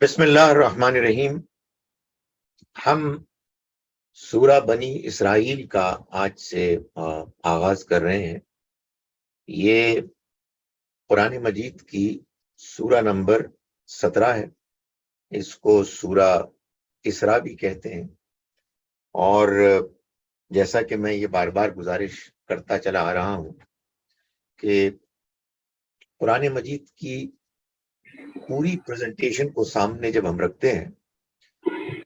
بسم اللہ الرحمن الرحیم۔ ہم سورہ بنی اسرائیل کا آج سے آغاز کر رہے ہیں۔ یہ قرآن مجید کی سورہ نمبر 17 ہے۔ اس کو سورہ اسراء بھی کہتے ہیں، اور جیسا کہ میں یہ بار بار گزارش کرتا چلا آ رہا ہوں کہ قرآن مجید کی پوری پریزنٹیشن کو سامنے جب ہم رکھتے ہیں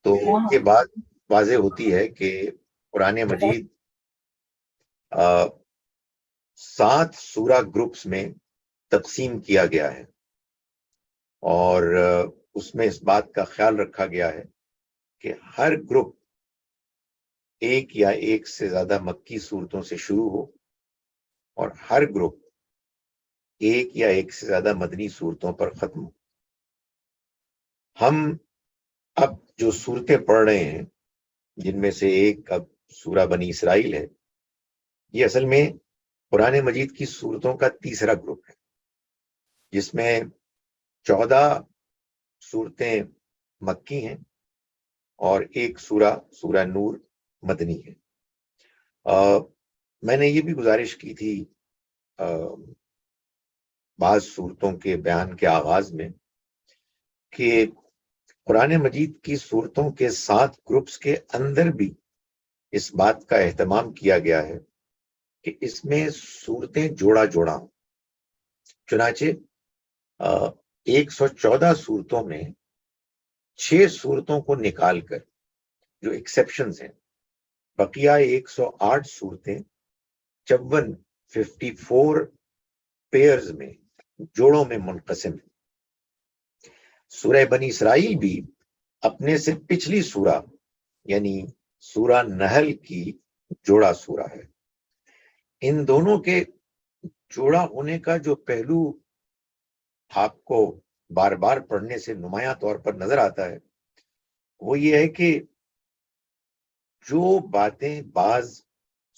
تو یہ بات واضح ہوتی ہے کہ قرآن مجید 7 سورہ گروپس میں تقسیم کیا گیا ہے، اور اس میں اس بات کا خیال رکھا گیا ہے کہ ہر گروپ ایک یا ایک سے زیادہ مکی صورتوں سے شروع ہو، اور ہر گروپ ایک یا ایک سے زیادہ مدنی صورتوں پر ختم ہو۔ ہم اب جو صورتیں پڑھ رہے ہیں، جن میں سے ایک اب سورہ بنی اسرائیل ہے، یہ اصل میں قرآن مجید کی صورتوں کا تیسرا گروپ ہے، جس میں 14 صورتیں مکی ہیں اور ایک سورہ نور مدنی ہے۔ میں نے یہ بھی گزارش کی تھی بعض صورتوں کے بیان کے آغاز میں کہ قرآن مجید کی صورتوں کے 7 گروپس کے اندر بھی اس بات کا اہتمام کیا گیا ہے کہ اس میں صورتیں جوڑا جوڑا ہوں۔ چنانچہ 114 صورتوں میں 6 صورتوں کو نکال کر جو ایکسیپشنز ہیں، بقیہ 108 صورتیں 54 پیئرز میں، جوڑوں میں منقسم ہیں۔ سورہ بنی اسرائیل بھی اپنے سے پچھلی سورہ یعنی سورہ نحل کی جوڑا سورہ ہے۔ ان دونوں کے جوڑا ہونے کا جو پہلو آپ کو بار بار پڑھنے سے نمایاں طور پر نظر آتا ہے، وہ یہ ہے کہ جو باتیں بعض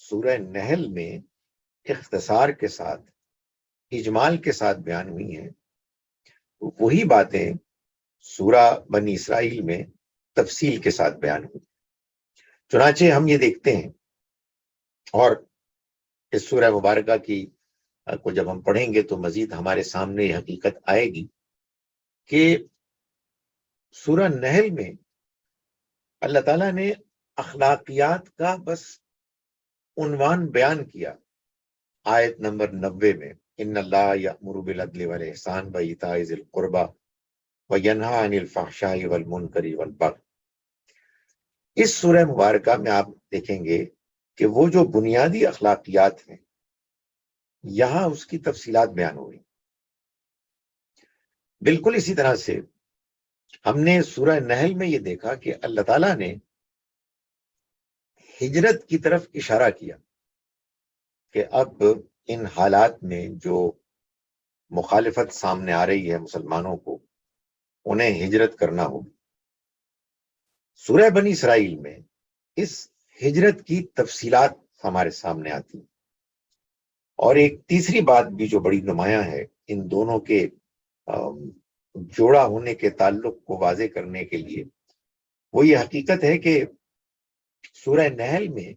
سورہ نحل میں اختصار کے ساتھ، اجمال کے ساتھ بیان ہوئی ہیں، وہی باتیں سورہ بنی اسرائیل میں تفصیل کے ساتھ بیان ہوئی۔ چنانچہ ہم یہ دیکھتے ہیں، اور اس سورہ مبارکہ کی کو جب ہم پڑھیں گے تو مزید ہمارے سامنے یہ حقیقت آئے گی کہ سورہ نحل میں اللہ تعالیٰ نے اخلاقیات کا بس عنوان بیان کیا۔ آیت نمبر 90 میں ان اللہ یأمر بالعدل والإحسان وإیتاء ذی القربى وینہی عن الفحشاء والمنکر والبغی۔ اس سورہ مبارکہ میں آپ دیکھیں گے کہ وہ جو بنیادی اخلاقیات ہیں، یہاں اس کی تفصیلات بیان ہوئی۔ بالکل اسی طرح سے ہم نے سورہ نحل میں یہ دیکھا کہ اللہ تعالیٰ نے ہجرت کی طرف اشارہ کیا کہ اب ان حالات میں جو مخالفت سامنے آ رہی ہے مسلمانوں کو، انہیں ہجرت کرنا ہوگی۔ سورہ بنی اسرائیل میں اس ہجرت کی تفصیلات ہمارے سامنے آتی ہیں۔ اور ایک تیسری بات بھی جو بڑی نمایاں ہے ان دونوں کے جوڑا ہونے کے تعلق کو واضح کرنے کے لیے، وہ یہ حقیقت ہے کہ سورہ نحل میں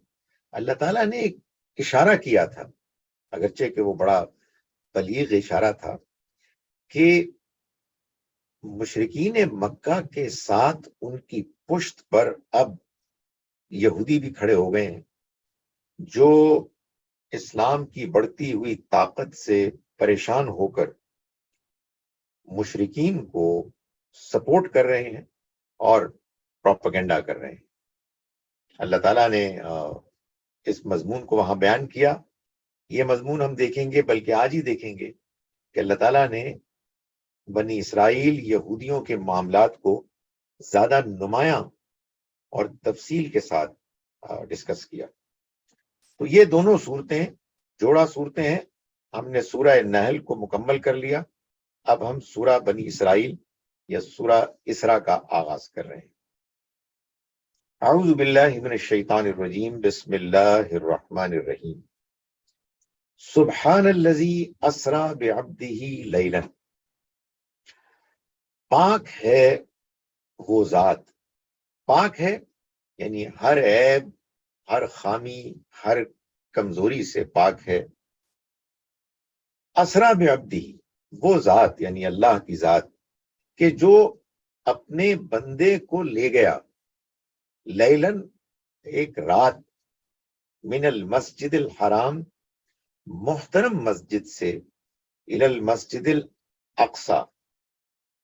اللہ تعالیٰ نے ایک اشارہ کیا تھا، اگرچہ کہ وہ بڑا بلیغ اشارہ تھا، کہ مشرکین مکہ کے ساتھ ان کی پشت پر اب یہودی بھی کھڑے ہو گئے ہیں، جو اسلام کی بڑھتی ہوئی طاقت سے پریشان ہو کر مشرکین کو سپورٹ کر رہے ہیں اور پروپیگنڈا کر رہے ہیں۔ اللہ تعالیٰ نے اس مضمون کو وہاں بیان کیا۔ یہ مضمون ہم دیکھیں گے، بلکہ آج ہی دیکھیں گے کہ اللہ تعالیٰ نے بنی اسرائیل یہودیوں کے معاملات کو زیادہ نمایاں اور تفصیل کے ساتھ ڈسکس کیا۔ تو یہ دونوں صورتیں جوڑا صورتیں ہیں۔ ہم نے سورہ نحل کو مکمل کر لیا، اب ہم سورہ بنی اسرائیل یا سورہ اسراء کا آغاز کر رہے ہیں۔ اعوذ باللہ من الشیطان الرجیم، بسم اللہ الرحمن الرحیم۔ سبحان الذی اسریٰ بعبدہ لیلا، پاک ہے وہ ذات پاک ہے، یعنی ہر عیب، ہر خامی، ہر کمزوری سے پاک ہے۔ اسرا بعبدہ، وہ ذات یعنی اللہ کی ذات کہ جو اپنے بندے کو لے گیا، لیلن ایک رات، من المسجد الحرام محترم مسجد سے، الی المسجد الاقصی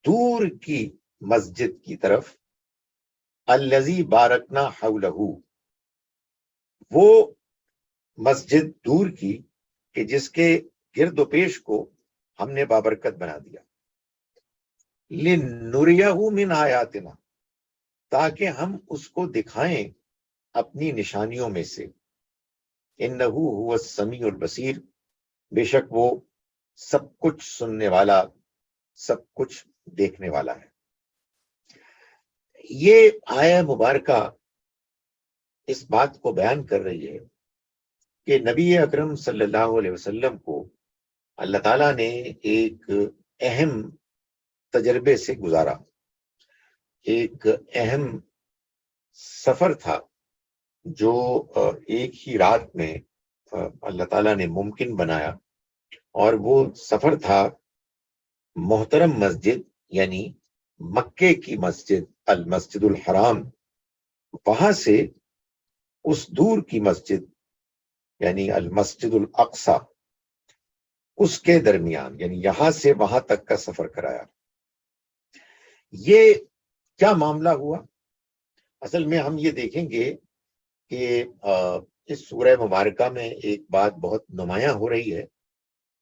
دور کی مسجد کی طرف، الذی بارکنا حولہ وہ مسجد دور کی کہ جس کے گرد و پیش کو ہم نے بابرکت بنا دیا، لنریہ من آیاتنا تاکہ ہم اس کو دکھائیں اپنی نشانیوں میں سے، انہ هو السمیع البصیر، بے شک وہ سب کچھ سننے والا، سب کچھ دیکھنے والا ہے۔ یہ آیہ مبارکہ اس بات کو بیان کر رہی ہے کہ نبی اکرم صلی اللہ علیہ وسلم کو اللہ تعالیٰ نے ایک اہم تجربے سے گزارا، ایک اہم سفر تھا جو ایک ہی رات میں اللہ تعالیٰ نے ممکن بنایا، اور وہ سفر تھا محترم مسجد یعنی مکے کی مسجد المسجد الحرام، وہاں سے اس دور کی مسجد یعنی المسجد الاقصی، اس کے درمیان، یعنی یہاں سے وہاں تک کا سفر کرایا۔ یہ کیا معاملہ ہوا؟ اصل میں ہم یہ دیکھیں گے کہ اس سورہ مبارکہ میں ایک بات بہت نمایاں ہو رہی ہے،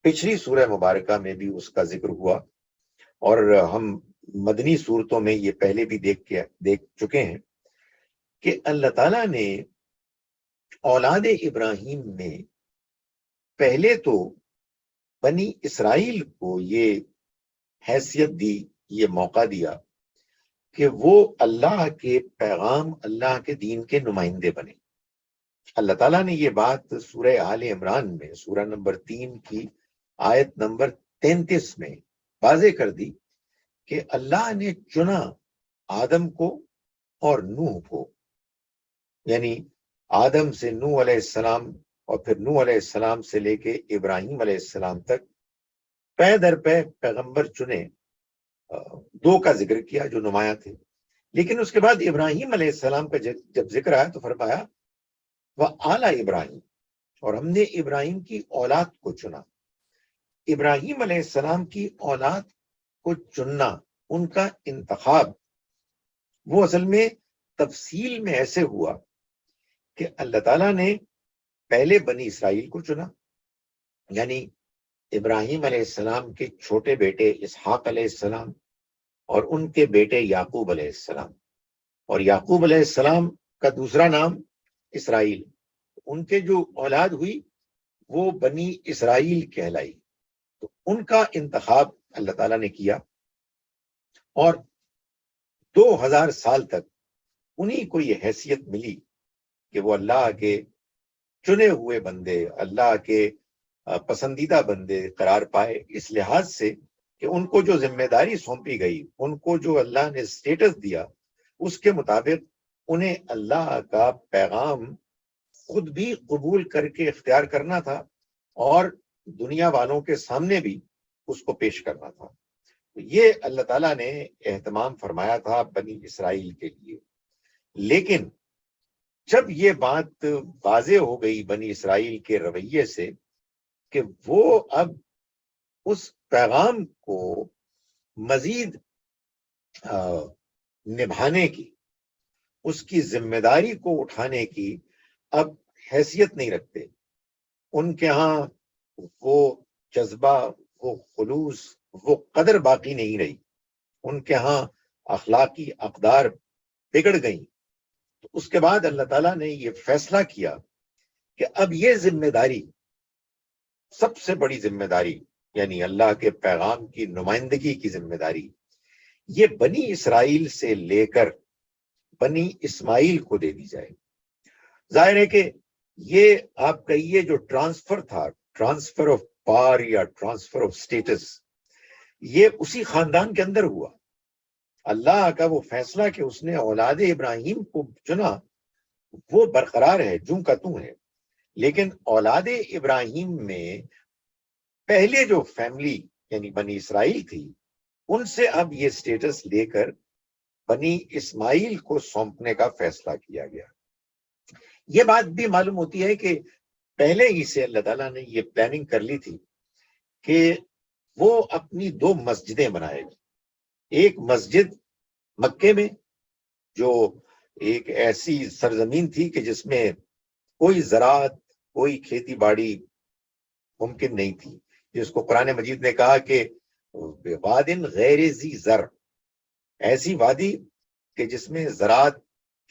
پچھلی سورہ مبارکہ میں بھی اس کا ذکر ہوا، اور ہم مدنی صورتوں میں یہ پہلے بھی دیکھ چکے ہیں کہ اللہ تعالیٰ نے اولاد ابراہیم میں پہلے تو بنی اسرائیل کو یہ حیثیت دی، یہ موقع دیا کہ وہ اللہ کے پیغام، اللہ کے دین کے نمائندے بنے۔ اللہ تعالیٰ نے یہ بات سورہ آل عمران میں سورہ نمبر 3 کی آیت نمبر 33 میں واضح کر دی کہ اللہ نے چنا آدم کو اور نوح کو، یعنی آدم سے نوح علیہ السلام اور پھر نوح علیہ السلام سے لے کے ابراہیم علیہ السلام تک پے در پے پیغمبر چنے، دو کا ذکر کیا جو نمایاں تھے، لیکن اس کے بعد ابراہیم علیہ السلام کا جب ذکر آیا تو فرمایا وَآلَ ابراہیم، اور ہم نے ابراہیم کی اولاد کو چنا۔ ابراہیم علیہ السلام کی اولاد کو چننا، ان کا انتخاب، وہ اصل میں تفصیل میں ایسے ہوا کہ اللہ تعالیٰ نے پہلے بنی اسرائیل کو چنا، یعنی ابراہیم علیہ السلام کے چھوٹے بیٹے اسحاق علیہ السلام اور ان کے بیٹے یعقوب علیہ السلام، اور یعقوب علیہ السلام کا دوسرا نام اسرائیل، ان کے جو اولاد ہوئی وہ بنی اسرائیل کہلائی، تو ان کا انتخاب اللہ تعالیٰ نے کیا، اور 2000 سال تک انہی کو یہ حیثیت ملی کہ وہ اللہ کے چنے ہوئے بندے، اللہ کے پسندیدہ بندے قرار پائے، اس لحاظ سے کہ ان کو جو ذمہ داری سونپی گئی، ان کو جو اللہ نے سٹیٹس دیا، اس کے مطابق انہیں اللہ کا پیغام خود بھی قبول کر کے اختیار کرنا تھا اور دنیا والوں کے سامنے بھی اس کو پیش کرنا تھا۔ یہ اللہ تعالیٰ نے اہتمام فرمایا تھا بنی اسرائیل کے لیے، لیکن جب یہ بات واضح ہو گئی بنی اسرائیل کے رویے سے کہ وہ اب اس پیغام کو مزید نبھانے کی، اس کی ذمہ داری کو اٹھانے کی اب حیثیت نہیں رکھتے، ان کے ہاں وہ جذبہ، وہ خلوص، وہ قدر باقی نہیں رہی، ان کے ہاں اخلاقی اقدار بگڑ گئیں، تو اس کے بعد اللہ تعالیٰ نے یہ فیصلہ کیا کہ اب یہ ذمہ داری، سب سے بڑی ذمہ داری، یعنی اللہ کے پیغام کی نمائندگی کی ذمہ داری، یہ بنی اسرائیل سے لے کر بنی اسماعیل کو دے دی جائے۔ ظاہر ہے کہ یہ آپ کا یہ جو ٹرانسفر تھا، ٹرانسفر آف پاور یا ٹرانسفر آف سٹیٹس، یہ اسی خاندان کے اندر ہوا، اللہ کا وہ فیصلہ کہ اس نے اولاد ابراہیم کو چنا وہ برقرار ہے، جوں کا توں ہے، لیکن اولاد ابراہیم میں پہلے جو فیملی یعنی بنی اسرائیل تھی ان سے اب یہ سٹیٹس لے کر بنی اسماعیل کو سونپنے کا فیصلہ کیا گیا۔ یہ بات بھی معلوم ہوتی ہے کہ پہلے ہی سے اللہ تعالیٰ نے یہ پلاننگ کر لی تھی کہ وہ اپنی 2 مسجدیں بنائے گی، ایک مسجد مکے میں جو ایک ایسی سرزمین تھی کہ جس میں کوئی زراعت کوئی کھیتی باڑی ممکن نہیں تھی، جس کو قرآن مجید نے کہا کہ وادن غیر ذی زر، ایسی وادی کہ جس میں زراعت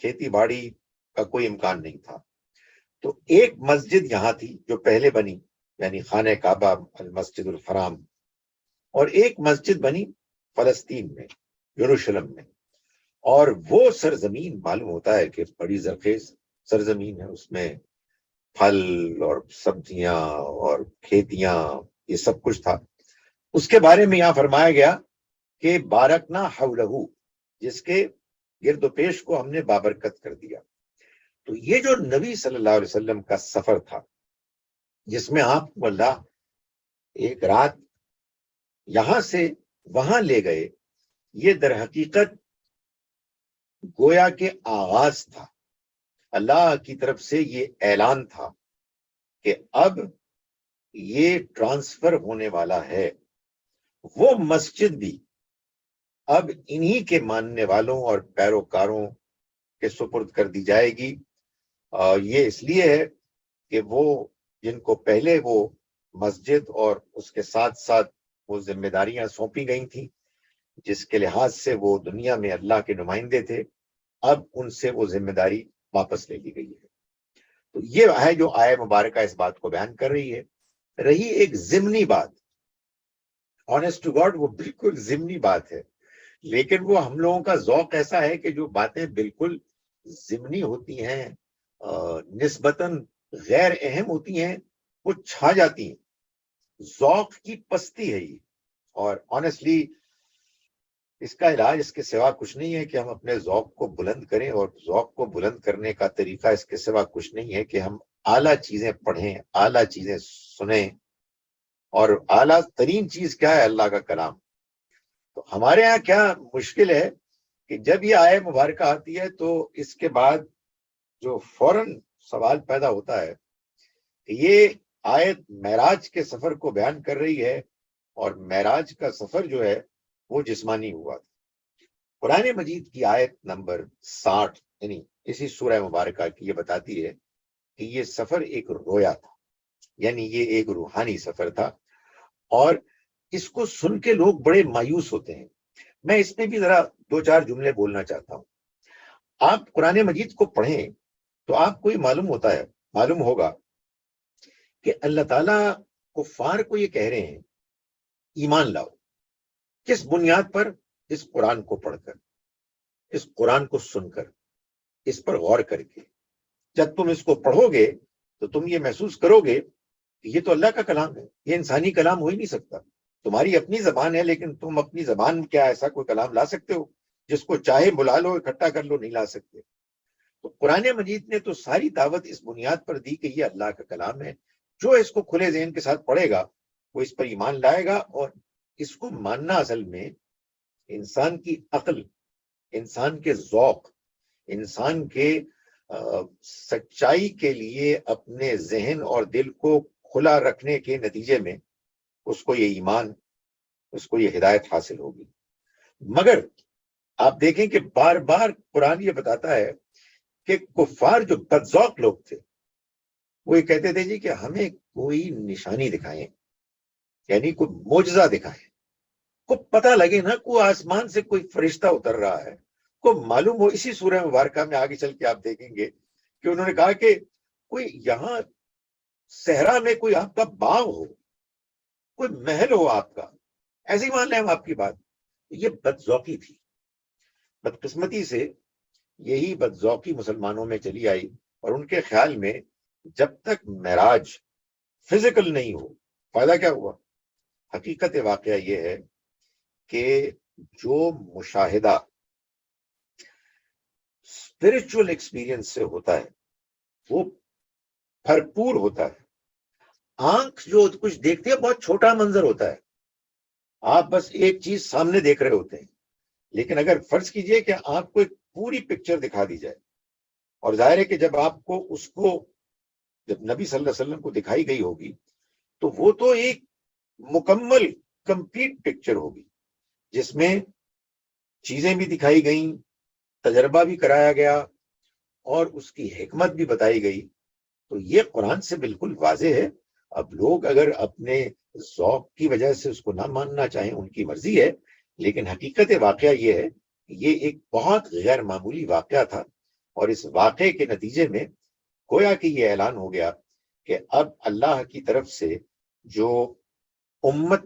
کھیتی باڑی کا کوئی امکان نہیں تھا۔ تو ایک مسجد یہاں تھی جو پہلے بنی یعنی خانہ کعبہ المسجد الحرام، اور ایک مسجد بنی فلسطین میں یروشلم میں، اور وہ سرزمین معلوم ہوتا ہے کہ بڑی زرخیز سرزمین ہے، اس میں پھل اور سبزیاں اور کھیتیاں یہ سب کچھ تھا۔ اس کے بارے میں یہاں فرمایا گیا کہ بارکنا حولہ، جس کے گرد و پیش کو ہم نے بابرکت کر دیا۔ تو یہ جو نبی صلی اللہ علیہ وسلم کا سفر تھا جس میں آپ کو اللہ ایک رات یہاں سے وہاں لے گئے، یہ در حقیقت گویا کے آغاز تھا، اللہ کی طرف سے یہ اعلان تھا کہ اب یہ ٹرانسفر ہونے والا ہے۔ وہ مسجد بھی اب انہی کے ماننے والوں اور پیروکاروں کے سپرد کر دی جائے گی۔ یہ اس لیے ہے کہ وہ جن کو پہلے وہ مسجد اور اس کے ساتھ ساتھ وہ ذمہ داریاں سونپی گئی تھیں جس کے لحاظ سے وہ دنیا میں اللہ کے نمائندے تھے، اب ان سے وہ ذمہ داری واپس لے لی گئی ہے۔ تو یہ ہے جو آیہ مبارکہ اس بات کو بیان کر رہی ہے۔ رہی ایک ضمنی بات، آنیسٹ ٹو گاڈ وہ بالکل ضمنی بات ہے، لیکن وہ ہم لوگوں کا ذوق ایسا ہے کہ جو باتیں بالکل ضمنی ہوتی ہیں، نسبتاً غیر اہم ہوتی ہیں، وہ چھا جاتی ہیں۔ ذوق کی پستی ہے یہ، اور آنیسٹلی اس کا علاج اس کے سوا کچھ نہیں ہے کہ ہم اپنے ذوق کو بلند کریں، اور ذوق کو بلند کرنے کا طریقہ اس کے سوا کچھ نہیں ہے کہ ہم اعلیٰ چیزیں پڑھیں، اعلیٰ چیزیں سنیں، اور اعلیٰ ترین چیز کیا ہے؟ اللہ کا کلام۔ تو ہمارے ہاں کیا مشکل ہے کہ جب یہ آیہ مبارکہ آتی ہے تو اس کے بعد جو فوراً سوال پیدا ہوتا ہے کہ یہ آیت معراج کے سفر کو بیان کر رہی ہے، اور معراج کا سفر جو ہے وہ جسمانی ہوا تھا۔ قرآن مجید کی آیت نمبر 60 یعنی اسی سورہ مبارکہ کی یہ بتاتی ہے کہ یہ سفر ایک رویا تھا، یعنی یہ ایک روحانی سفر تھا، اور اس کو سن کے لوگ بڑے مایوس ہوتے ہیں۔ میں اس میں بھی ذرا 2-4 جملے بولنا چاہتا ہوں۔ آپ قرآن مجید کو پڑھیں تو آپ کو یہ معلوم ہوگا کہ اللہ تعالیٰ کفار کو یہ کہہ رہے ہیں ایمان لاؤ۔ کس بنیاد پر؟ اس قرآن کو پڑھ کر، اس قرآن کو سن کر، اس پر غور کر کے۔ جب تم اس کو پڑھو گے تو تم یہ محسوس کرو گے کہ یہ تو اللہ کا کلام ہے، یہ انسانی کلام ہو ہی نہیں سکتا۔ تمہاری اپنی زبان ہے، لیکن تم اپنی زبان کیا ایسا کوئی کلام لا سکتے ہو؟ جس کو چاہے بلا لو، اکٹھا کر لو، نہیں لا سکتے۔ تو قرآن مجید نے تو ساری دعوت اس بنیاد پر دی کہ یہ اللہ کا کلام ہے، جو اس کو کھلے ذہن کے ساتھ پڑھے گا وہ اس پر ایمان لائے گا۔ اور اس کو ماننا اصل میں انسان کی عقل، انسان کے ذوق، انسان کے سچائی کے لیے اپنے ذہن اور دل کو کھلا رکھنے کے نتیجے میں اس کو یہ ایمان، اس کو یہ ہدایت حاصل ہوگی۔ مگر آپ دیکھیں کہ بار بار قرآن یہ بتاتا ہے کہ کفار جو بدذوق لوگ تھے وہ یہ کہتے تھے جی کہ ہمیں کوئی نشانی دکھائیں، یعنی کوئی معجزہ دکھائیں، کو پتہ لگے نا کوئی آسمان سے کوئی فرشتہ اتر رہا ہے، کو معلوم ہو۔ اسی سورہ مبارکہ میں آگے چل کے آپ دیکھیں گے کہ انہوں نے کہا کہ کوئی یہاں صحرا میں کوئی آپ کا باغ ہو، کوئی محل ہو آپ کا، ایسے ہی مان لیں ہم آپ کی بات۔ یہ بدذوقی تھی۔ بدقسمتی سے یہی بدذوقی مسلمانوں میں چلی آئی، اور ان کے خیال میں جب تک معراج فزیکل نہیں ہو، فائدہ کیا ہوا؟ حقیقت واقعہ یہ ہے کہ جو مشاہدہ اسپرچل ایکسپیرئنس سے ہوتا ہے وہ بھرپور ہوتا ہے. آنکھ جو کچھ دیکھتے ہیں بہت چھوٹا منظر ہوتا ہے، آپ بس ایک چیز سامنے دیکھ رہے ہوتے ہیں، لیکن اگر فرض کیجئے کہ آپ کو ایک پوری پکچر دکھا دی جائے، اور ظاہر ہے کہ جب آپ کو اس کو جب نبی صلی اللہ علیہ وسلم کو دکھائی گئی ہوگی تو وہ تو ایک مکمل کمپلیٹ پکچر ہوگی جس میں چیزیں بھی دکھائی گئیں، تجربہ بھی کرایا گیا، اور اس کی حکمت بھی بتائی گئی. تو یہ قرآن سے بالکل واضح ہے. اب لوگ اگر اپنے ذوق کی وجہ سے اس کو نہ ماننا چاہیں ان کی مرضی ہے، لیکن حقیقت واقعہ یہ ہے کہ یہ ایک بہت غیر معمولی واقعہ تھا، اور اس واقعے کے نتیجے میں گویا کہ یہ اعلان ہو گیا کہ اب اللہ کی طرف سے جو امت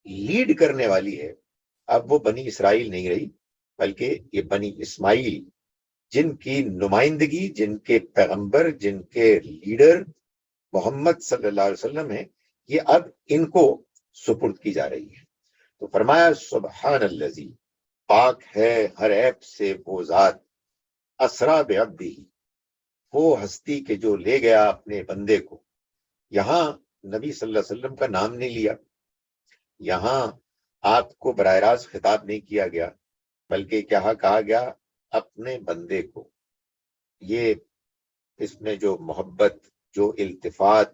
لیڈ کرنے والی ہے اب وہ بنی اسرائیل نہیں رہی، بلکہ یہ بنی اسماعیل، جن کی نمائندگی، جن کے پیغمبر، جن کے لیڈر محمد صلی اللہ علیہ وسلم ہیں، یہ اب ان کو سپرد کی جا رہی ہے. تو فرمایا سبحان الذی، پاک ہے ہر عیب سے وہ ذات، اسرا بعبدہ، وہ ہستی کے جو لے گیا اپنے بندے کو. یہاں نبی صلی اللہ علیہ وسلم کا نام نہیں لیا، یہاں آپ کو براہ راست خطاب نہیں کیا گیا، بلکہ کیا کہا گیا؟ اپنے بندے کو. یہ اس میں جو محبت، جو التفات،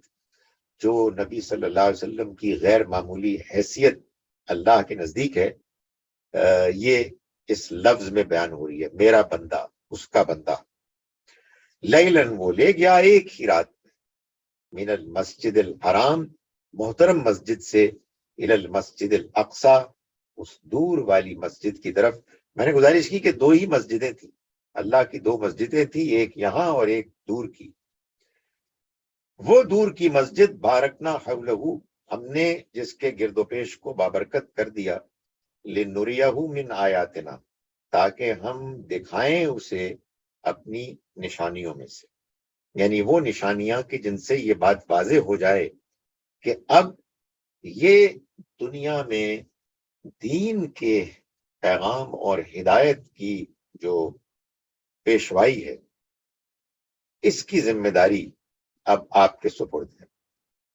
جو نبی صلی اللہ علیہ وسلم کی غیر معمولی حیثیت اللہ کے نزدیک ہے، یہ اس لفظ میں بیان ہو رہی ہے، میرا بندہ، اس کا بندہ. لیلن، وہ لے گیا ایک ہی رات میں، من المسجد الحرام، محترم مسجد سے، الی المسجد الاقصی، اس دور والی مسجد کی طرف. میں نے گزارش کی کہ دو ہی مسجدیں تھیں، اللہ کی دو مسجدیں تھیں، ایک یہاں اور ایک دور کی. وہ دور کی مسجد بارکنا حولہ، ہم نے جس کے گرد و پیش کو بابرکت کر دیا، لنریہ من آیاتنا، تاکہ ہم دکھائیں اسے اپنی نشانیوں میں سے. یعنی وہ نشانیاں کہ جن سے یہ بات واضح ہو جائے کہ اب یہ دنیا میں دین کے پیغام اور ہدایت کی جو پیشوائی ہے، اس کی ذمہ داری اب آپ کے سپرد ہے.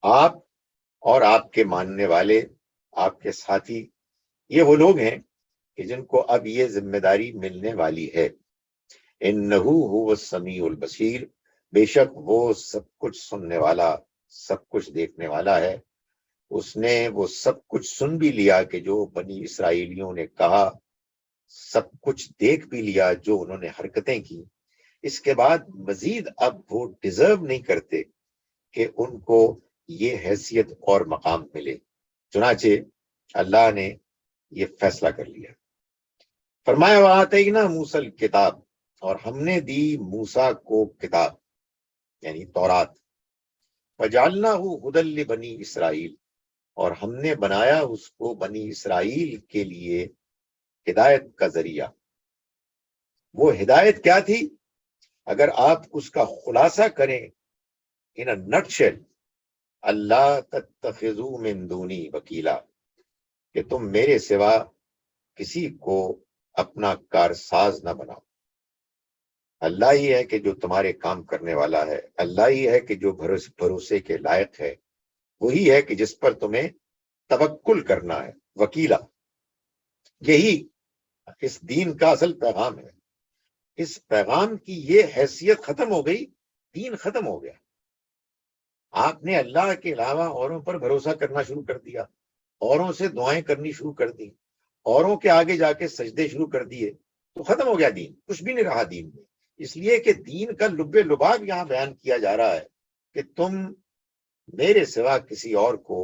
آپ اور آپ کے ماننے والے، آپ کے ساتھی، یہ وہ لوگ ہیں کہ جن کو اب یہ ذمہ داری ملنے والی ہے. انہ هو السمیع البصیر، بے شک وہ سب کچھ سننے والا، سب کچھ دیکھنے والا ہے. اس نے وہ سب کچھ سن بھی لیا کہ جو بنی اسرائیلیوں نے کہا، سب کچھ دیکھ بھی لیا جو انہوں نے حرکتیں کی. اس کے بعد مزید اب وہ ڈیزرو نہیں کرتے کہ ان کو یہ حیثیت اور مقام ملے. چنانچہ اللہ نے یہ فیصلہ کر لیا. فرمایا وآتینا موسیٰ الکتاب، اور ہم نے دی موسیٰ کو کتاب یعنی تورات. وجعلناہ ھدی لبنی اسرائیل، اور ہم نے بنایا اس کو بنی اسرائیل کے لیے ہدایت کا ذریعہ. وہ ہدایت کیا تھی؟ اگر آپ اس کا خلاصہ کریں ان اے نٹ شیل، اللہ تتخذوا من دونی وکیلا، کہ تم میرے سوا کسی کو اپنا کارساز نہ بناؤ. اللہ ہی ہے کہ جو تمہارے کام کرنے والا ہے، اللہ ہی ہے کہ جو بھروسے کے لائق ہے، وہی ہے کہ جس پر تمہیں توکل کرنا ہے. وکیلا، یہی اس دین کا اصل پیغام ہے. اس پیغام کی یہ حیثیت ختم ہو گئی، دین ختم ہو گیا. آپ نے اللہ کے علاوہ اوروں پر بھروسہ کرنا شروع کر دیا، اوروں سے دعائیں کرنی شروع کر دی، اوروں کے آگے جا کے سجدے شروع کر دیے، تو ختم ہو گیا دین، کچھ بھی نہیں رہا دین میں. اس لیے کہ دین کا لب لباب یہاں بیان کیا جا رہا ہے کہ تم میرے سوا کسی اور کو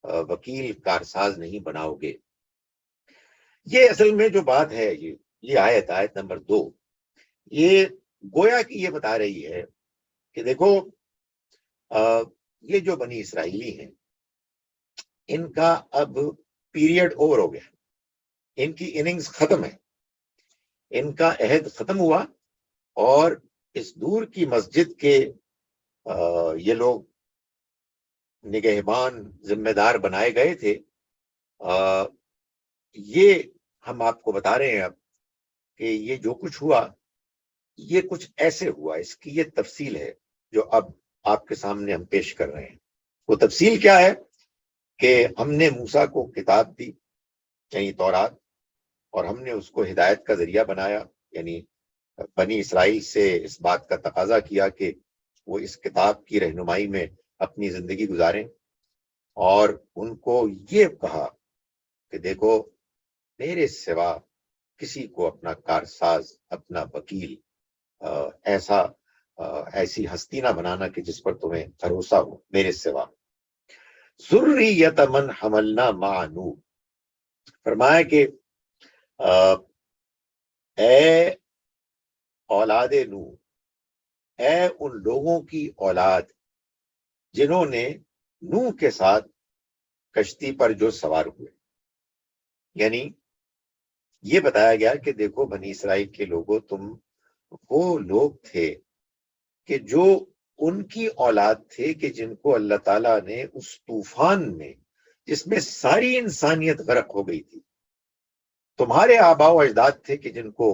وکیل کارساز نہیں بناؤ گے. یہ اصل میں جو بات ہے، یہ آیت نمبر 2، یہ گویا کہ یہ بتا رہی ہے کہ دیکھو یہ جو بنی اسرائیلی ہیں، ان کا اب پیریڈ اوور ہو گیا، ان کی اننگز ختم ہے، ان کا عہد ختم ہوا، اور اس دور کی مسجد کے یہ لوگ نگہبان، ذمہ دار بنائے گئے تھے. یہ ہم آپ کو بتا رہے ہیں اب کہ یہ جو کچھ ہوا یہ کچھ ایسے ہوا، اس کی یہ تفصیل ہے جو اب آپ کے سامنے ہم پیش کر رہے ہیں۔ وہ تفصیل کیا ہے کہ ہم نے موسیٰ کو کتاب دی یعنی تورات، اور ہم نے اس کو ہدایت کا ذریعہ بنایا، یعنی بنی اسرائیل سے اس بات کا تقاضا کیا کہ وہ اس کتاب کی رہنمائی میں اپنی زندگی گزاریں، اور ان کو یہ کہا کہ دیکھو میرے سوا کسی کو اپنا کارساز، اپنا وکیل، ایسی ہستی نہ بنانا کہ جس پر تمہیں بھروسہ ہو میرے سوا۔ ذریۃ من حملنا مع نوح، فرمایا کہ اے اولاد نوح، اے ان لوگوں کی اولاد جنہوں نے نوح کے ساتھ کشتی پر جو سوار ہوئے، یعنی یہ بتایا گیا کہ دیکھو بنی اسرائیل کے لوگوں، تم وہ لوگ تھے کہ جو ان کی اولاد تھے کہ جن کو اللہ تعالیٰ نے اس طوفان میں جس میں ساری انسانیت غرق ہو گئی تھی، تمہارے آباء و اجداد تھے کہ جن کو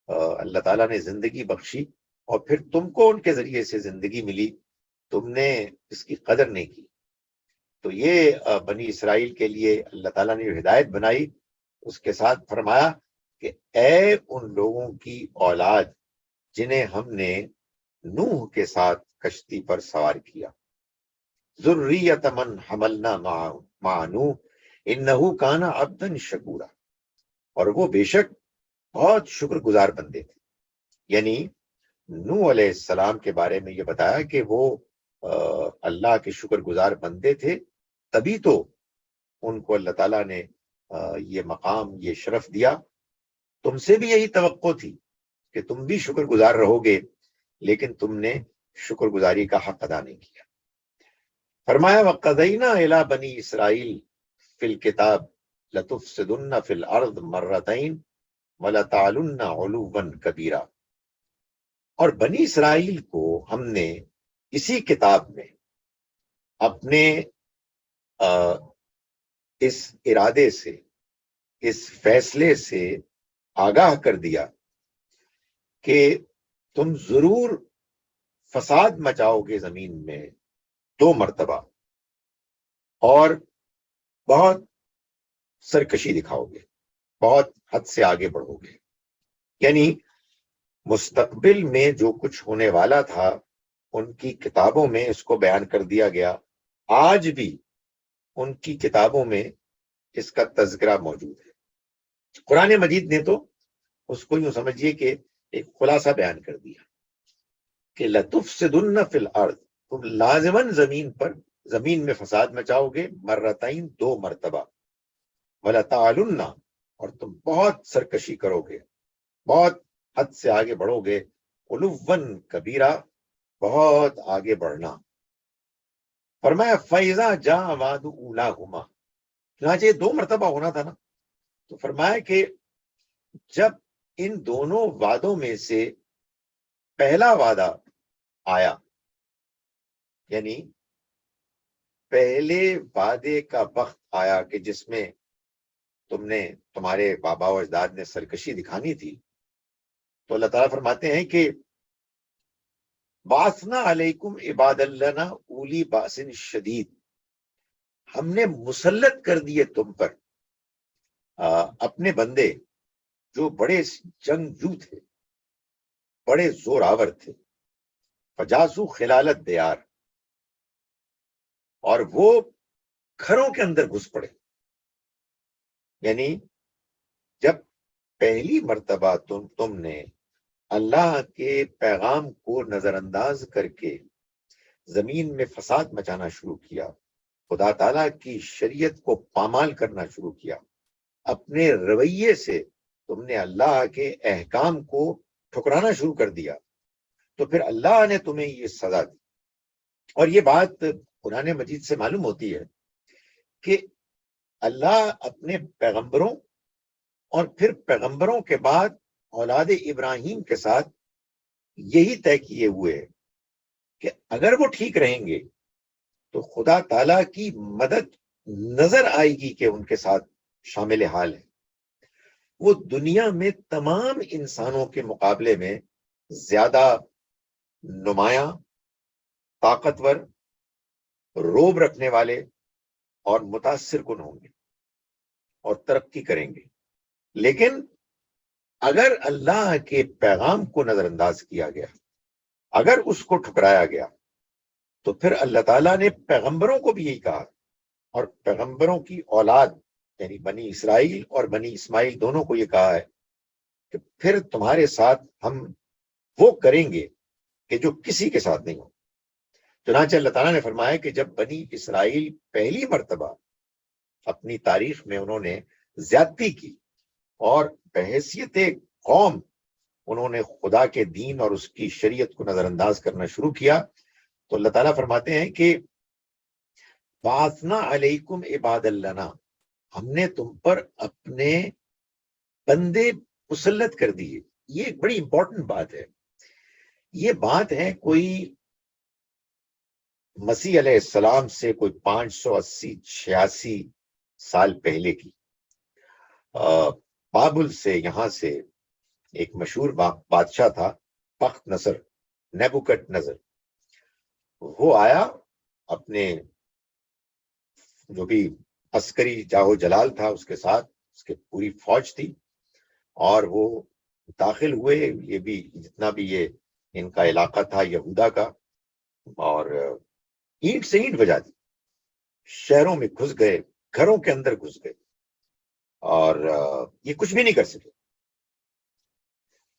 اللہ تعالیٰ نے زندگی بخشی، اور پھر تم کو ان کے ذریعے سے زندگی ملی، تم نے اس کی قدر نہیں کی۔ تو یہ بنی اسرائیل کے لیے اللہ تعالیٰ نے جو ہدایت بنائی، اس کے ساتھ فرمایا کہ اے ان لوگوں کی اولاد جنہیں ہم نے نوح کے ساتھ کشتی پر سوار کیا، ذریۃ من حملنا مع نوح انہ کان عبدا شکورا، اور وہ بے شک بہت شکر گزار بندے تھے۔ یعنی نوح علیہ السلام کے بارے میں یہ بتایا کہ وہ اللہ کے شکر گزار بندے تھے، تبھی تو ان کو اللہ تعالیٰ نے یہ مقام، یہ شرف دیا۔ تم سے بھی یہی توقع تھی کہ تم بھی شکر گزار رہو گے، لیکن تم نے شکر گزاری کا حق ادا نہیں کیا۔ فرمایا وَقَضَيْنَا إِلَىٰ بَنِي إِسْرَائِيلَ فِي الْكِتَابِ لَتُفْسِدُنَّ فِي الْأَرْضِ مَرَّتَيْنِ وَلَتَعْلُنَّ عُلُوًّا كَبِيرًا، اور بنی اسرائیل کو ہم نے اسی کتاب میں اپنے اس ارادے سے، اس فیصلے سے آگاہ کر دیا کہ تم ضرور فساد مچاؤ گے زمین میں 2 مرتبہ، اور بہت سرکشی دکھاؤ گے، بہت حد سے آگے بڑھو گے۔ یعنی مستقبل میں جو کچھ ہونے والا تھا ان کی کتابوں میں اس کو بیان کر دیا گیا، آج بھی ان کی کتابوں میں اس کا تذکرہ موجود ہے۔ قرآن مجید نے تو اس کو یوں سمجھیے کہ ایک خلاصہ بیان کر دیا کہ لَتُفْسِدُنَّ فِي الْأَرْضِ، تم لازماً زمین میں فساد مچاؤ گے، مرتين 2 مرتبہ، وَلَتَعْلُنَّ، اور تم بہت سرکشی کرو گے، بہت حد سے آگے بڑھو گے، عُلُوًّا كَبِيرًا، بہت آگے بڑھنا۔ فرمایا فَإِذَا جَاءَ وَعْدُ أُولَاهُمَا، چنانچہ 2 مرتبہ ہونا تھا نا، تو فرمایا کہ جب ان دونوں وعدوں میں سے پہلا وعدہ آیا، یعنی پہلے وعدے کا وقت آیا کہ جس میں تمہارے بابا و اجداد نے سرکشی دکھانی تھی، تو اللہ تعالیٰ فرماتے ہیں کہ بَعَثْنَا عَلَيْكُمْ عِبَادًا لَنَا أُولِي بَأْسٍ شَدِيدٍ، ہم نے مسلط کر دیے تم پر اپنے بندے جو بڑے جنگجو تھے، بڑے زور آور تھے، فجاسو خلال الدیار، اور وہ گھروں کے اندر گھس پڑے۔ یعنی جب پہلی مرتبہ تم نے اللہ کے پیغام کو نظر انداز کر کے زمین میں فساد مچانا شروع کیا، خدا تعالیٰ کی شریعت کو پامال کرنا شروع کیا، اپنے رویے سے تم نے اللہ کے احکام کو ٹھکرانا شروع کر دیا، تو پھر اللہ نے تمہیں یہ سزا دی۔ اور یہ بات قرآن مجید سے معلوم ہوتی ہے کہ اللہ اپنے پیغمبروں اور پھر پیغمبروں کے بعد اولاد ابراہیم کے ساتھ یہی طے کیے ہوئے ہے کہ اگر وہ ٹھیک رہیں گے تو خدا تعالیٰ کی مدد نظر آئے گی کہ ان کے ساتھ شامل حال ہے۔ وہ دنیا میں تمام انسانوں کے مقابلے میں زیادہ نمایاں، طاقتور، روب رکھنے والے اور متاثر کن ہوں گے اور ترقی کریں گے. لیکن اگر اللہ کے پیغام کو نظر انداز کیا گیا، اگر اس کو ٹھکرایا گیا، تو پھر اللہ تعالیٰ نے پیغمبروں کو بھی یہی کہا، اور پیغمبروں کی اولاد یعنی بنی اسرائیل اور بنی اسماعیل دونوں کو یہ کہا ہے کہ پھر تمہارے ساتھ ہم وہ کریں گے کہ جو کسی کے ساتھ نہیں ہو. چنانچہ اللہ تعالیٰ نے فرمایا کہ جب بنی اسرائیل پہلی مرتبہ اپنی تاریخ میں انہوں نے زیادتی کی اور بحیثیت قوم انہوں نے خدا کے دین اور اس کی شریعت کو نظر انداز کرنا شروع کیا، تو اللہ تعالیٰ فرماتے ہیں کہ بَعَثْنَا عَلَيْكُمْ عِبَادًا لَنَا، ہم نے تم پر اپنے بندے مسلط کر دیے. یہ ایک بڑی امپورٹنٹ بات ہے. یہ بات ہے کوئی مسیح علیہ السلام سے کوئی 580-86 سال پہلے کی. بابل سے، یہاں سے ایک مشہور بادشاہ تھا بخت نصر، نیبوکڈ نظر. وہ آیا، اپنے جو بھی عسکری جاہو جلال تھا اس کے ساتھ، اس کے پوری فوج تھی، اور وہ داخل ہوئے. یہ بھی جتنا بھی یہ ان کا علاقہ تھا یہودا کا، اور اینٹ سے اینٹ بجا دی، شہروں میں گھس گئے، گھروں کے اندر گھس گئے، اور یہ کچھ بھی نہیں کر سکے.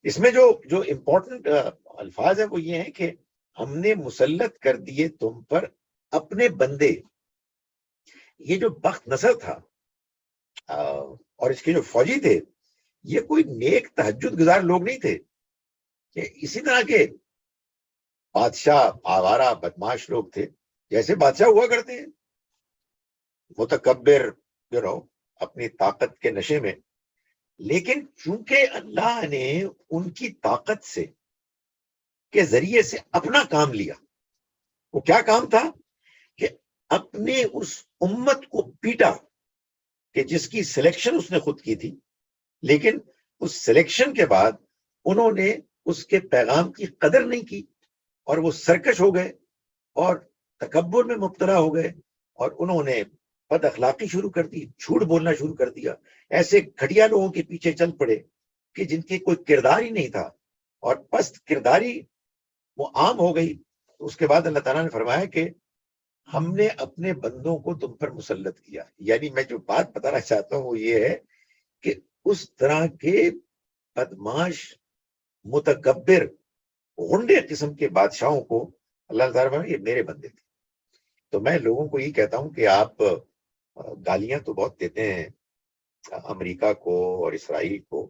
اس میں جو امپورٹنٹ الفاظ ہیں وہ یہ ہیں کہ ہم نے مسلط کر دیے تم پر اپنے بندے. یہ جو بخت نصر تھا اور اس کے جو فوجی تھے، یہ کوئی نیک تہجد گزار لوگ نہیں تھے. یہ اسی طرح کے بادشاہ آوارہ بدماش لوگ تھے جیسے بادشاہ ہوا کرتے ہیں، متکبر، اپنی طاقت کے نشے میں. لیکن چونکہ اللہ نے ان کی طاقت سے کے ذریعے سے اپنا کام لیا. وہ کیا کام تھا کہ اپنے اس امت کو پیٹا کہ جس کی سلیکشن اس نے خود کی تھی، لیکن اس سلیکشن کے بعد انہوں نے اس کے پیغام کی قدر نہیں کی، اور وہ سرکش ہو گئے اور تکبر میں مبتلا ہو گئے، اور انہوں نے بد اخلاقی شروع کر دی، جھوٹ بولنا شروع کر دیا. ایسے گھٹیا لوگوں کے پیچھے چل پڑے کہ جن کے کوئی کردار ہی نہیں تھا، اور پست کرداری وہ عام ہو گئی. اس کے بعد اللہ تعالیٰ نے فرمایا کہ ہم نے اپنے بندوں کو تم پر مسلط کیا. یعنی میں جو بات بتانا چاہتا ہوں وہ یہ ہے کہ اس طرح کے بدماش، متکبر، غنڈے قسم کے بادشاہوں کو اللہ تعالیٰ یہ میرے بندے تھے. تو میں لوگوں کو یہ کہتا ہوں کہ آپ گالیاں تو بہت دیتے ہیں امریکہ کو اور اسرائیل کو،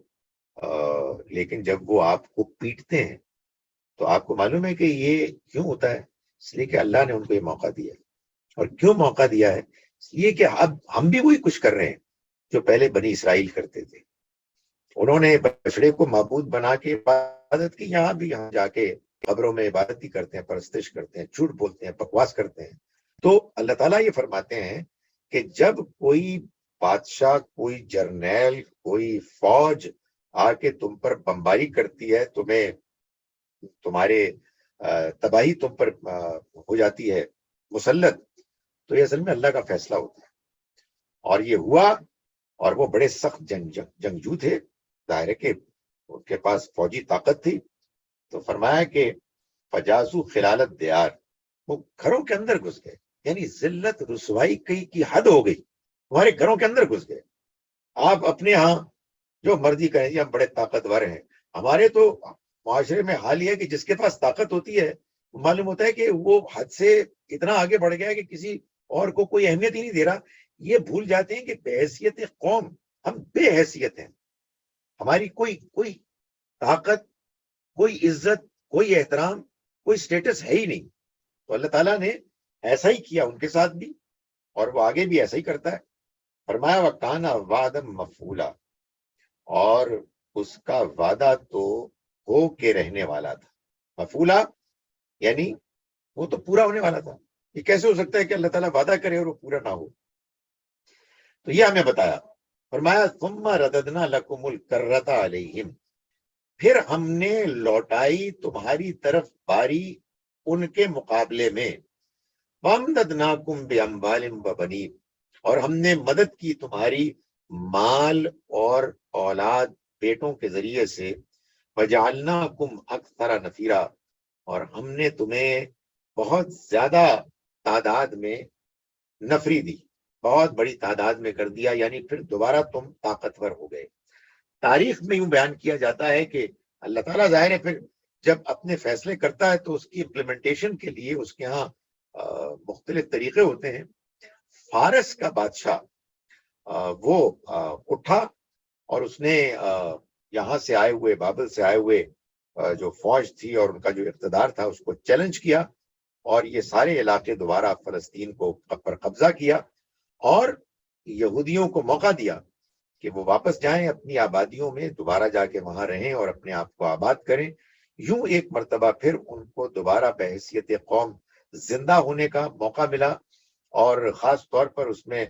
لیکن جب وہ آپ کو پیٹتے ہیں تو آپ کو معلوم ہے کہ یہ کیوں ہوتا ہے؟ اس لیے کہ اللہ نے ان کو یہ موقع دیا ہے. اور کیوں موقع دیا ہے؟ اس لیے کہ اب ہم بھی وہی کچھ کر رہے ہیں جو پہلے بنی اسرائیل کرتے تھے. انہوں نے بچڑے کو معبود بنا کے عبادت کی. یہاں بھی یہاں جا کے قبروں میں عبادت ہی کرتے ہیں، پرستش کرتے ہیں، جھوٹ بولتے ہیں، بکواس کرتے ہیں. تو اللہ تعالیٰ یہ فرماتے ہیں کہ جب کوئی بادشاہ، کوئی جرنیل، کوئی فوج آ کے تم پر بمباری کرتی ہے، تمہارے تباہی تم پر ہو جاتی ہے مسلط، تو یہ اصل میں اللہ کا فیصلہ ہوتا ہے. اور یہ ہوا، اور وہ بڑے سخت جنگجو تھے، ظاہر ہے کہ ان کے پاس فوجی طاقت تھی. تو فرمایا کہ فجاسو خلالت دیار، وہ گھروں کے اندر گھس گئے. یعنی ذلت رسوائی کی حد ہو گئی، تمہارے گھروں کے اندر گھس گئے. آپ اپنے ہاں جو مرضی کریں جی، ہم بڑے طاقتور ہیں. ہمارے تو معاشرے میں حال یہ ہے کہ جس کے پاس طاقت ہوتی ہے معلوم ہوتا ہے کہ وہ حد سے اتنا آگے بڑھ گیا ہے کہ کسی اور کو کوئی اہمیت ہی نہیں دے رہا. یہ بھول جاتے ہیں کہ بحیثیت قوم ہم بے حیثیت ہیں. ہماری کوئی طاقت، کوئی عزت، کوئی احترام، کوئی سٹیٹس ہے ہی نہیں. تو اللہ تعالیٰ نے ایسا ہی کیا ان کے ساتھ بھی، اور وہ آگے بھی ایسا ہی کرتا ہے. فرمایا وَكَانَ وَعْدًا مَفْعُولًا، اور اس کا وعدہ تو ہو کے رہنے والا تھا. مفعولا یعنی وہ تو پورا ہونے والا تھا. یہ کیسے ہو سکتا ہے کہ اللہ تعالیٰ وعدہ کرے اور وہ پورا نہ ہو؟ تو یہ ہمیں بتایا فرمایا ثم رددنا لکم الکرۃ علیہم، پھر ہم نے لوٹائی تمہاری طرف باری ان کے مقابلے میں، وَأَمْدَدْنَاكُمْ بِأَمْوَالٍ وَبَنِينَ، اور ہم نے مدد کی تمہاری مال اور اولاد بیٹوں کے ذریعے سے، وَجَعَلْنَاكُمْ أَكْثَرَ نَفِيرًا، اور ہم نے تمہیں بہت زیادہ تعداد میں نفری دی، بہت بڑی تعداد میں کر دیا، یعنی پھر دوبارہ تم طاقتور ہو گئے۔ تاریخ میں یوں بیان کیا جاتا ہے کہ اللہ تعالیٰ ظاہر ہے پھر جب اپنے فیصلے کرتا ہے تو اس کی امپلیمنٹیشن کے لیے اس کے ہاں مختلف طریقے ہوتے ہیں۔ فارس کا بادشاہ وہ اٹھا اور اس نے یہاں سے آئے ہوئے، بابل سے آئے ہوئے جو فوج تھی اور ان کا جو اقتدار تھا اس کو چیلنج کیا، اور یہ سارے علاقے دوبارہ فلسطین کو پر قبضہ کیا، اور یہودیوں کو موقع دیا کہ وہ واپس جائیں اپنی آبادیوں میں، دوبارہ جا کے وہاں رہیں اور اپنے آپ کو آباد کریں۔ یوں ایک مرتبہ پھر ان کو دوبارہ بحیثیت قوم زندہ ہونے کا موقع ملا، اور خاص طور پر اس میں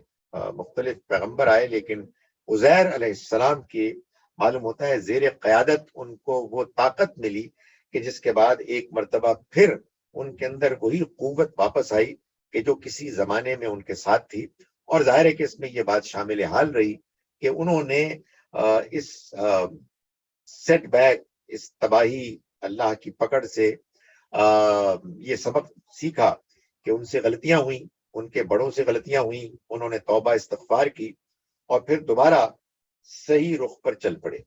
مختلف پیغمبر آئے، لیکن عزیر علیہ السلام کی معلوم ہوتا ہے زیر قیادت ان کو وہ طاقت ملی کہ جس کے بعد ایک مرتبہ پھر ان کے اندر وہی قوت واپس آئی کہ جو کسی زمانے میں ان کے ساتھ تھی۔ اور ظاہر ہے کہ اس میں یہ بات شامل حال رہی کہ انہوں نے اس سیٹ بیک، اس تباہی، اللہ کی پکڑ سے یہ سبق سیکھا کہ ان سے غلطیاں ہوئیں، ان کے بڑوں سے غلطیاں ہوئیں، انہوں نے توبہ استغفار کی اور پھر دوبارہ صحیح رخ پر چل پڑے۔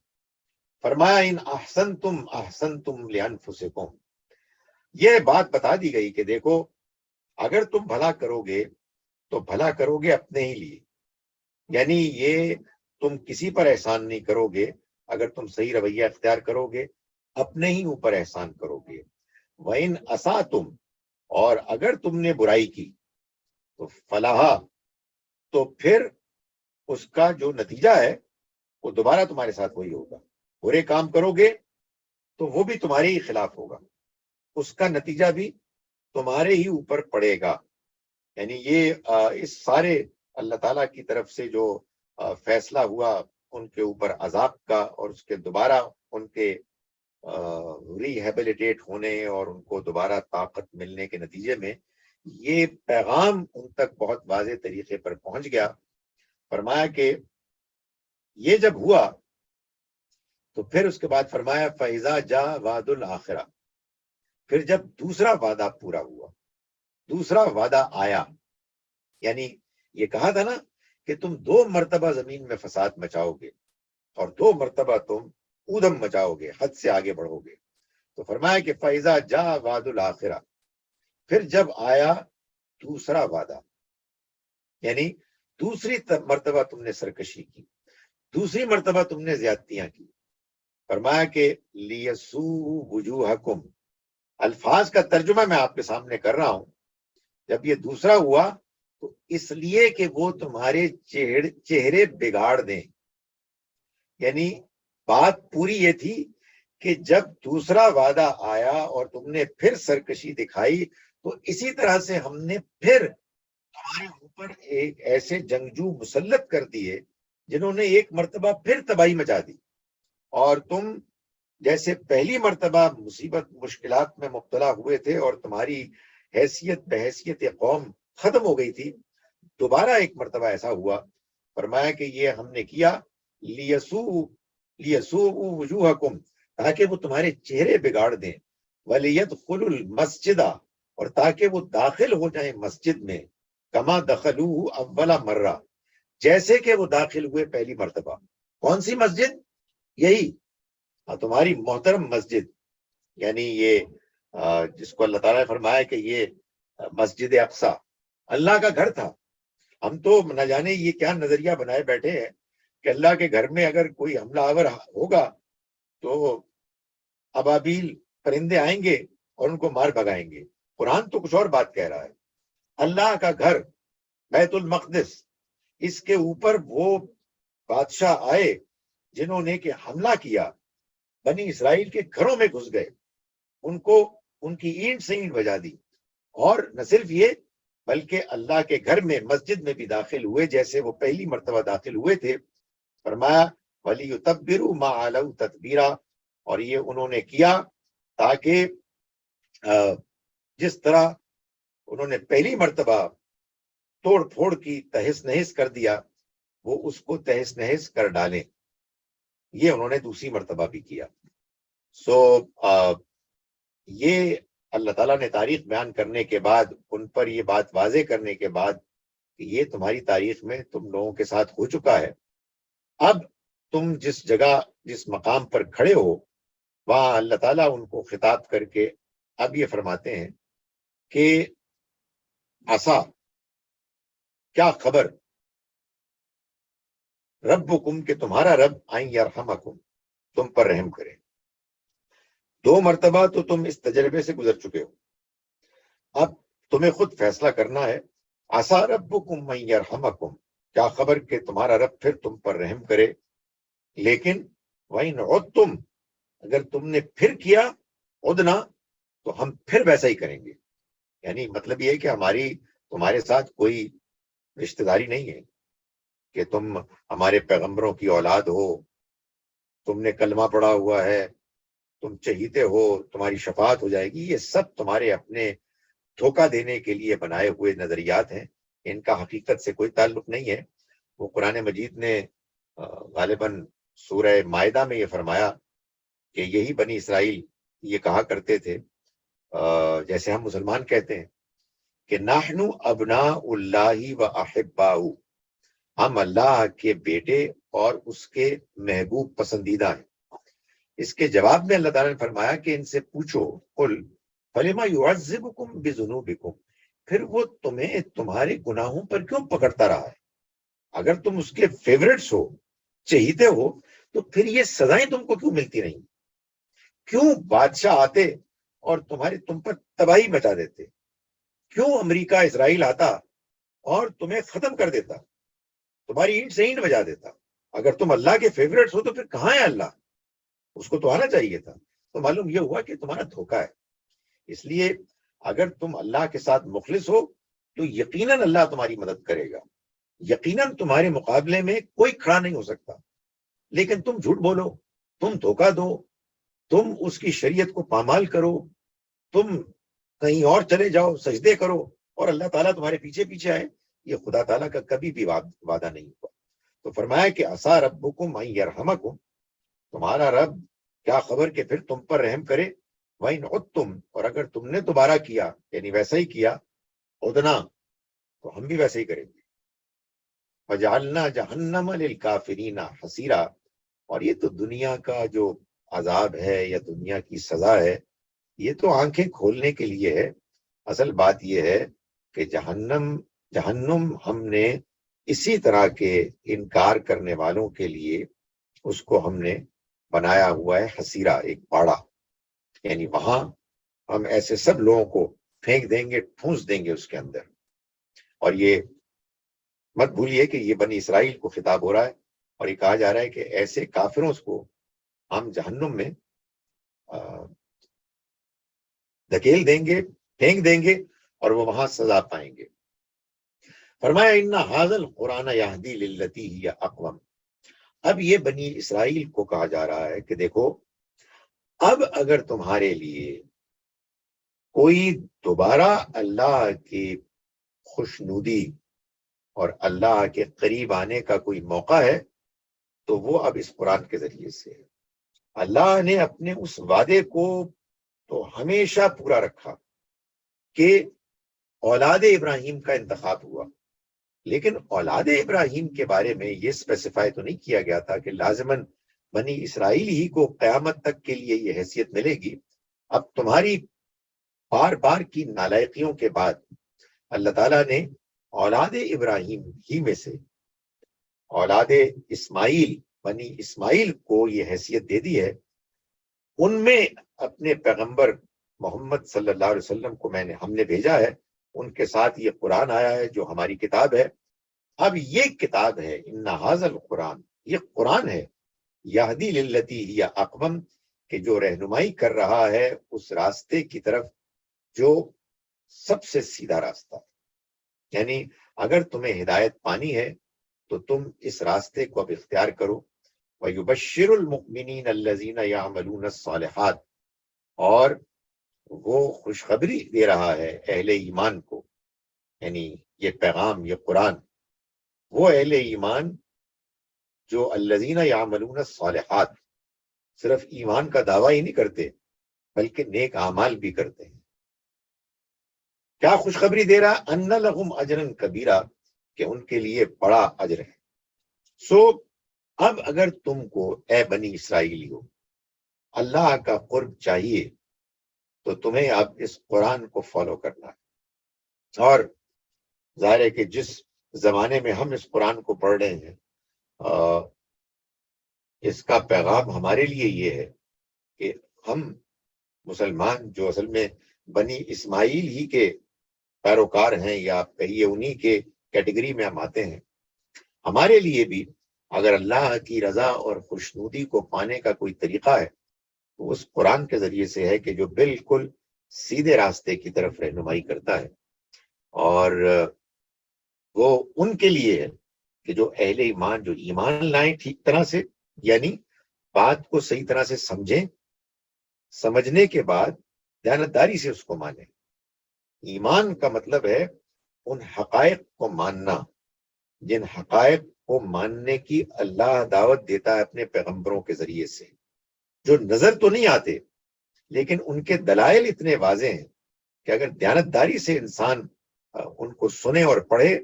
فرمایا ان احسنتم احسنتم لانفسکم، یہ بات بتا دی گئی کہ دیکھو اگر تم بھلا کرو گے تو بھلا کرو گے اپنے ہی لیے، یعنی یہ تم کسی پر احسان نہیں کرو گے، اگر تم صحیح رویہ اختیار کرو گے اپنے ہی اوپر احسان کرو گے۔ وَإِنْ أَسَأْتُمْ، اور اگر تم نے برائی کی تو فلاحا، تو پھر اس کا جو نتیجہ ہے وہ دوبارہ تمہارے ساتھ وہی ہوگا۔ برے کام کرو گے تو وہ بھی تمہارے ہی خلاف ہوگا، اس کا نتیجہ بھی تمہارے ہی اوپر پڑے گا۔ یعنی یہ اس سارے اللہ تعالیٰ کی طرف سے جو فیصلہ ہوا ان کے اوپر عذاب کا، اور اس کے دوبارہ ان کے ریہیبلیٹیٹ ہونے اور ان کو دوبارہ طاقت ملنے کے نتیجے میں یہ پیغام ان تک بہت واضح طریقے پر پہنچ گیا۔ فرمایا کہ یہ جب ہوا تو پھر اس کے بعد فرمایا فَإِذَا جَاءَ وَعْدُ الْآخِرَةِ، پھر جب دوسرا وعدہ پورا ہوا، دوسرا وعدہ آیا، یعنی یہ کہا تھا نا کہ تم 2 مرتبہ زمین میں فساد مچاؤ گے اور 2 مرتبہ تم اودم مچاؤ گے، حد سے آگے بڑھو گے، تو فرمایا کہ فَإِذَا جَاءَ وَعْدُ الْآخِرَةِ، پھر جب آیا دوسرا وعدہ، یعنی دوسری مرتبہ تم نے سرکشی کی، دوسری مرتبہ تم نے زیادتیاں کی، فرمایا کہ لِيَسُوءُ وُجُوهَكُمْ، الفاظ کا ترجمہ میں آپ کے سامنے کر رہا ہوں۔ جب یہ دوسرا ہوا تو اس لیے کہ وہ تمہارے چہرے بگاڑ دیں، یعنی بات پوری یہ تھی کہ جب دوسرا وعدہ آیا اور تم نے پھر سرکشی دکھائی تو اسی طرح سے ہم نے پھر تمہارے اوپر ایک ایسے جنگجو مسلط کر دیے جنہوں نے ایک مرتبہ پھر تباہی مچا دی، اور تم جیسے پہلی مرتبہ مصیبت مشکلات میں مبتلا ہوئے تھے اور تمہاری حیثیت بحیثیت قوم ختم ہو گئی تھی، دوبارہ ایک مرتبہ ایسا ہوا۔ فرمایا کہ یہ ہم نے کیا لیسوء وجوہکم، تاکہ وہ تمہارے چہرے بگاڑ دیں، ولیدخلوا المسجد، اور تاکہ وہ داخل ہو جائیں مسجد میں، کما دخلوہ اول مرہ، جیسے کہ وہ داخل ہوئے پہلی مرتبہ۔ کون سی مسجد؟ یہی تمہاری محترم مسجد، یعنی یہ جس کو اللہ تعالیٰ نے فرمایا کہ یہ مسجد اقصی اللہ کا گھر تھا۔ ہم تو نہ جانے یہ کیا نظریہ بنائے بیٹھے ہیں کہ اللہ کے گھر میں اگر کوئی حملہ آور ہوگا تو ابابیل پرندے آئیں گے اور ان کو مار بھگائیں گے۔ قرآن تو کچھ اور بات کہہ رہا ہے۔ اللہ کا گھر بیت المقدس، اس کے اوپر وہ بادشاہ آئے جنہوں نے کہ حملہ کیا، بنی اسرائیل کے گھروں میں گھس گئے، ان کو ان کی اینٹ سے اینٹ بجا دی، اور نہ صرف یہ بلکہ اللہ کے گھر میں مسجد میں بھی داخل ہوئے جیسے وہ پہلی مرتبہ داخل ہوئے تھے۔ فرمایا وَلِيُتَبِّرُوا مَا عَلَوْا تَتْبِيرًا، اور یہ انہوں نے کیا تاکہ جس طرح انہوں نے پہلی مرتبہ توڑ پھوڑ کی، تہس نہس کر دیا، وہ اس کو تہس نہس کر ڈالیں، یہ انہوں نے دوسری مرتبہ بھی کیا۔ یہ اللہ تعالیٰ نے تاریخ بیان کرنے کے بعد، ان پر یہ بات واضح کرنے کے بعد کہ یہ تمہاری تاریخ میں تم لوگوں کے ساتھ ہو چکا ہے، اب تم جس جگہ جس مقام پر کھڑے ہو وہاں اللہ تعالیٰ ان کو خطاب کر کے اب یہ فرماتے ہیں کہ عسا، کیا خبر، ربکم، کہ تمہارا رب، آئیں یرحمکم، تم پر رحم کرے۔ 2 مرتبہ تو تم اس تجربے سے گزر چکے ہو، اب تمہیں خود فیصلہ کرنا ہے۔ عسا ربکم ان یرحمکم، کیا خبر کہ تمہارا رب پھر تم پر رحم کرے، لیکن وَإِنْ عُدْتُمْ، اگر تم نے پھر کیا، عدنا، تو ہم پھر ویسا ہی کریں گے۔ یعنی مطلب یہ ہے کہ ہماری تمہارے ساتھ کوئی رشتہ داری نہیں ہے کہ تم ہمارے پیغمبروں کی اولاد ہو، تم نے کلمہ پڑھا ہوا ہے، تم چہیتے ہو، تمہاری شفاعت ہو جائے گی۔ یہ سب تمہارے اپنے دھوکہ دینے کے لیے بنائے ہوئے نظریات ہیں، ان کا حقیقت سے کوئی تعلق نہیں ہے۔ وہ قرآن مجید نے غالباً سورہ مائدہ میں یہ فرمایا کہ یہی بنی اسرائیل یہ کہا کرتے تھے، جیسے ہم مسلمان کہتے ہیں کہ نحن ابناء اللہ و احباؤ، ہم اللہ کے بیٹے اور اس کے محبوب پسندیدہ ہیں۔ اس کے جواب میں اللہ تعالیٰ نے فرمایا کہ ان سے پوچھو، قل فلما يعذبكم بذنوبكم، پھر وہ تمہیں تمہارے گناہوں پر کیوں پکڑتا رہا ہے؟ اگر تم اس کے فیورٹس ہو، چہیتے ہو، تو پھر یہ سزائیں تم کو کیوں ملتی نہیں؟ کیوں بادشاہ آتے اور تم پر تباہی مچا دیتے؟ کیوں امریکہ اسرائیل آتا اور تمہیں ختم کر دیتا، تمہاری اینٹ سے اینٹ بجا دیتا؟ اگر تم اللہ کے فیورٹس ہو تو پھر کہاں ہے اللہ؟ اس کو تو آنا چاہیے تھا۔ تو معلوم یہ ہوا کہ تمہارا دھوکہ ہے۔ اس لیے اگر تم اللہ کے ساتھ مخلص ہو تو یقیناً اللہ تمہاری مدد کرے گا، یقیناً تمہارے مقابلے میں کوئی کھڑا نہیں ہو سکتا۔ لیکن تم جھوٹ بولو، تم دھوکہ دو، تم اس کی شریعت کو پامال کرو، تم کہیں اور چلے جاؤ، سجدے کرو، اور اللہ تعالیٰ تمہارے پیچھے پیچھے آئے، یہ خدا تعالیٰ کا کبھی بھی وعدہ نہیں ہوا۔ تو فرمایا کہ عسا ربکم ان یرحمکم، تمہارا رب کیا خبر کہ پھر تم پر رحم کرے، وَإِنْ عُدْتُمْ، اور اگر تم نے دوبارہ کیا، یعنی ویسا ہی کیا، عدنا، تو ہم بھی ویسے ہی کریں گے۔ وَجَعَلْنَا جَهَنَّمَ لِلْكَافِرِينَ حَصِيرًا، اور یہ تو دنیا کا جو عذاب ہے یا دنیا کی سزا ہے، یہ تو آنکھیں کھولنے کے لیے ہے۔ اصل بات یہ ہے کہ جہنم ہم نے اسی طرح کے انکار کرنے والوں کے لیے اس کو ہم نے بنایا ہوا ہے حسیرہ، ایک باڑہ، یعنی وہاں ہم ایسے سب لوگوں کو پھینک دیں گے، ٹھونس دیں گے اس کے اندر۔ اور یہ مت بھولیے کہ یہ بنی اسرائیل کو خطاب ہو رہا ہے، اور یہ کہا جا رہا ہے کہ ایسے کافروں کو ہم جہنم میں دھکیل دیں گے، پھینک دیں گے، اور وہ وہاں سزا پائیں گے۔ فرمایا ان ھذا القرآن یہدی للتی ہی اقوم، اب یہ بنی اسرائیل کو کہا جا رہا ہے کہ دیکھو، اب اگر تمہارے لیے کوئی دوبارہ اللہ کی خوشنودی اور اللہ کے قریب آنے کا کوئی موقع ہے تو وہ اب اس قرآن کے ذریعے سے ہے۔ اللہ نے اپنے اس وعدے کو تو ہمیشہ پورا رکھا کہ اولاد ابراہیم کا انتخاب ہوا، لیکن اولاد ابراہیم کے بارے میں یہ اسپیسیفائی تو نہیں کیا گیا تھا کہ لازماً بنی اسرائیل ہی کو قیامت تک کے لیے یہ حیثیت ملے گی۔ اب تمہاری بار بار کی نالائقیوں کے بعد اللہ تعالیٰ نے اولاد ابراہیم ہی میں سے اولاد اسماعیل، بنی اسماعیل کو یہ حیثیت دے دی ہے۔ ان میں اپنے پیغمبر محمد صلی اللہ علیہ وسلم کو ہم نے بھیجا ہے، ان کے ساتھ یہ قرآن آیا ہے جو ہماری کتاب ہے۔ اب یہ کتاب ہے، ان ھذا القرآن، یہ قرآن ہے، یہدی للتی ہی اقوم، کہ جو رہنمائی کر رہا ہے اس راستے کی طرف جو سب سے سیدھا راستہ ہے۔ یعنی اگر تمہیں ہدایت پانی ہے تو تم اس راستے کو اب اختیار کرو. وَيُبَشِّرُ الْمُؤْمِنِينَ الَّذِينَ يَعْمَلُونَ الصَّالِحَاتِ، اور وہ خوشخبری دے رہا ہے اہل ایمان کو، یعنی یہ پیغام، یہ قرآن، وہ اہل ایمان جو الذین یعملون الصالحات، صرف ایمان کا دعویٰ ہی نہیں کرتے بلکہ نیک اعمال بھی کرتے ہیں. کیا خوشخبری دے رہا؟ ان لہم اجرا کبیرا، کہ ان کے لیے بڑا اجر ہے. اب اگر تم کو اے بنی اسرائیلیو اللہ کا قرب چاہیے تو تمہیں اب اس قرآن کو فالو کرنا ہے. اور ظاہر ہے کہ جس زمانے میں ہم اس قرآن کو پڑھ رہے ہیں، اس کا پیغام ہمارے لیے یہ ہے کہ ہم مسلمان جو اصل میں بنی اسماعیل ہی کے پیروکار ہیں، یا کہیے انہی کے کیٹیگری میں ہم آتے ہیں، ہمارے لیے بھی اگر اللہ کی رضا اور خوشنودی کو پانے کا کوئی طریقہ ہے تو اس قرآن کے ذریعے سے ہے کہ جو بالکل سیدھے راستے کی طرف رہنمائی کرتا ہے. اور وہ ان کے لیے ہے کہ جو اہل ایمان، جو ایمان لائیں ٹھیک طرح سے، یعنی بات کو صحیح طرح سے سمجھیں، سمجھنے کے بعد دیانتداری سے اس کو مانیں. ایمان کا مطلب ہے ان حقائق کو ماننا جن حقائق کو ماننے کی اللہ دعوت دیتا ہے اپنے پیغمبروں کے ذریعے سے، جو نظر تو نہیں آتے لیکن ان کے دلائل اتنے واضح ہیں کہ اگر دیانتداری سے انسان ان کو سنے اور پڑھے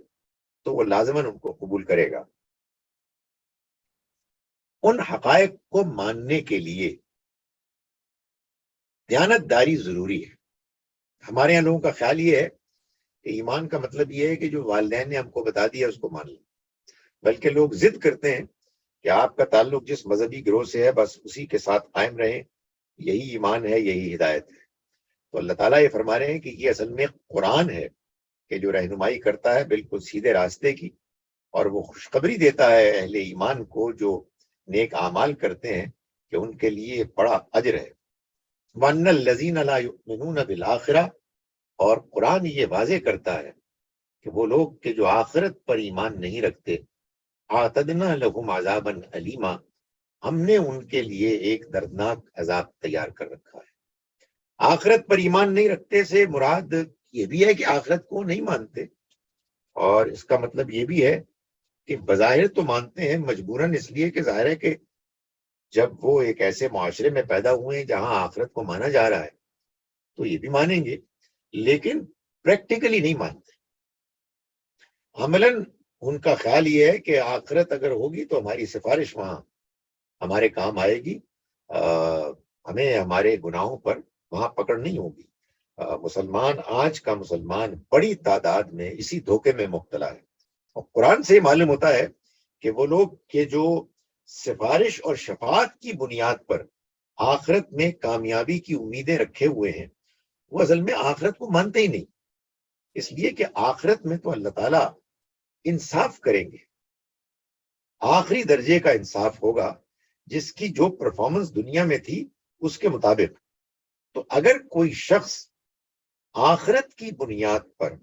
تو وہ لازماً ان کو قبول کرے گا. ان حقائق کو ماننے کے لیے دیانتداری ضروری ہے. ہمارے یہاں لوگوں کا خیال یہ ہے کہ ایمان کا مطلب یہ ہے کہ جو والدین نے ہم کو بتا دیا اس کو مان لیں، بلکہ لوگ ضد کرتے ہیں کہ آپ کا تعلق جس مذہبی گروہ سے ہے بس اسی کے ساتھ قائم رہیں، یہی ایمان ہے، یہی ہدایت ہے. تو اللہ تعالیٰ یہ فرما رہے ہیں کہ یہ اصل میں قرآن ہے کہ جو رہنمائی کرتا ہے بالکل سیدھے راستے کی، اور وہ خوشخبری دیتا ہے اہل ایمان کو جو نیک اعمال کرتے ہیں کہ ان کے لیے بڑا اجر ہے. وَأَنَّ الَّذِينَ لَا يُؤْمِنُونَ بِالْآخِرَةِ، اور قرآن یہ واضح کرتا ہے کہ وہ لوگ کہ جو آخرت پر ایمان نہیں رکھتے، اعتدنا لہم عذابا علیما، ہم نے ان کے لیے ایک دردناک عذاب تیار کر رکھا ہے. آخرت پر ایمان نہیں رکھتے سے مراد یہ بھی ہے کہ آخرت کو نہیں مانتے، اور اس کا مطلب یہ بھی ہے کہ بظاہر تو مانتے ہیں مجبوراً، اس لیے کہ ظاہر ہے کہ جب وہ ایک ایسے معاشرے میں پیدا ہوئے ہیں جہاں آخرت کو مانا جا رہا ہے تو یہ بھی مانیں گے، لیکن پریکٹیکلی نہیں مانتے. عملاً ان کا خیال یہ ہے کہ آخرت اگر ہوگی تو ہماری سفارش وہاں ہمارے کام آئے گی، ہمیں ہمارے گناہوں پر وہاں پکڑ نہیں ہوگی. مسلمان، آج کا مسلمان بڑی تعداد میں اسی دھوکے میں مبتلا ہے. اور قرآن سے معلوم ہوتا ہے کہ وہ لوگ کہ جو سفارش اور شفاعت کی بنیاد پر آخرت میں کامیابی کی امیدیں رکھے ہوئے ہیں، وہ اصل میں آخرت کو مانتے ہی نہیں. اس لیے کہ آخرت میں تو اللہ تعالیٰ انصاف کریں گے، آخری درجے کا انصاف ہوگا، جس کی جو پرفارمنس دنیا میں تھی اس کے مطابق. تو اگر کوئی شخص آخرت کی بنیاد پر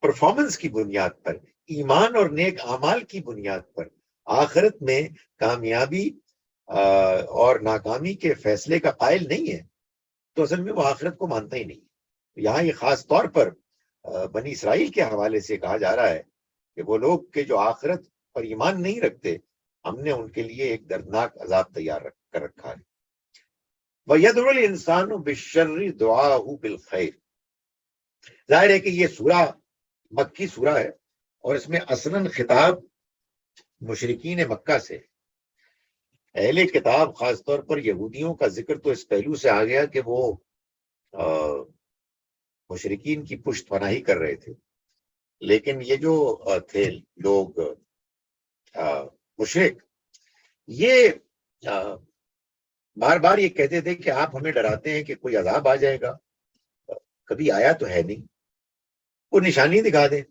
پرفارمنس کی بنیاد پر، ایمان اور نیک اعمال کی بنیاد پر آخرت میں کامیابی اور ناکامی کے فیصلے کا قائل نہیں ہے تو اصل میں وہ آخرت کو مانتا ہی نہیں. یہاں یہ خاص طور پر بنی اسرائیل کے حوالے سے کہا جا رہا ہے کہ وہ لوگ کہ جو آخرت پر ایمان نہیں رکھتے، ہم نے ان کے لیے ایک دردناک عذاب تیار کر رکھا ہے. وَيَدْعُ الْإِنسَانُ بِالشَّرِّ دُعَاءَهُ بِالْخَيْرِ، ظاہر ہے کہ یہ سورہ مکی سورہ ہے اور اس میں اصلاً خطاب مشرکین مکہ سے، اہل کتاب خاص طور پر یہودیوں کا ذکر تو اس پہلو سے آ گیا کہ وہ مشرکین کی پشت پناہی کر رہے تھے. لیکن یہ جو تھے لوگ مشرک، یہ بار بار یہ کہتے تھے کہ آپ ہمیں ڈراتے ہیں کہ کوئی عذاب آ جائے گا، کبھی آیا تو ہے نہیں، وہ نشانی دکھا دیں.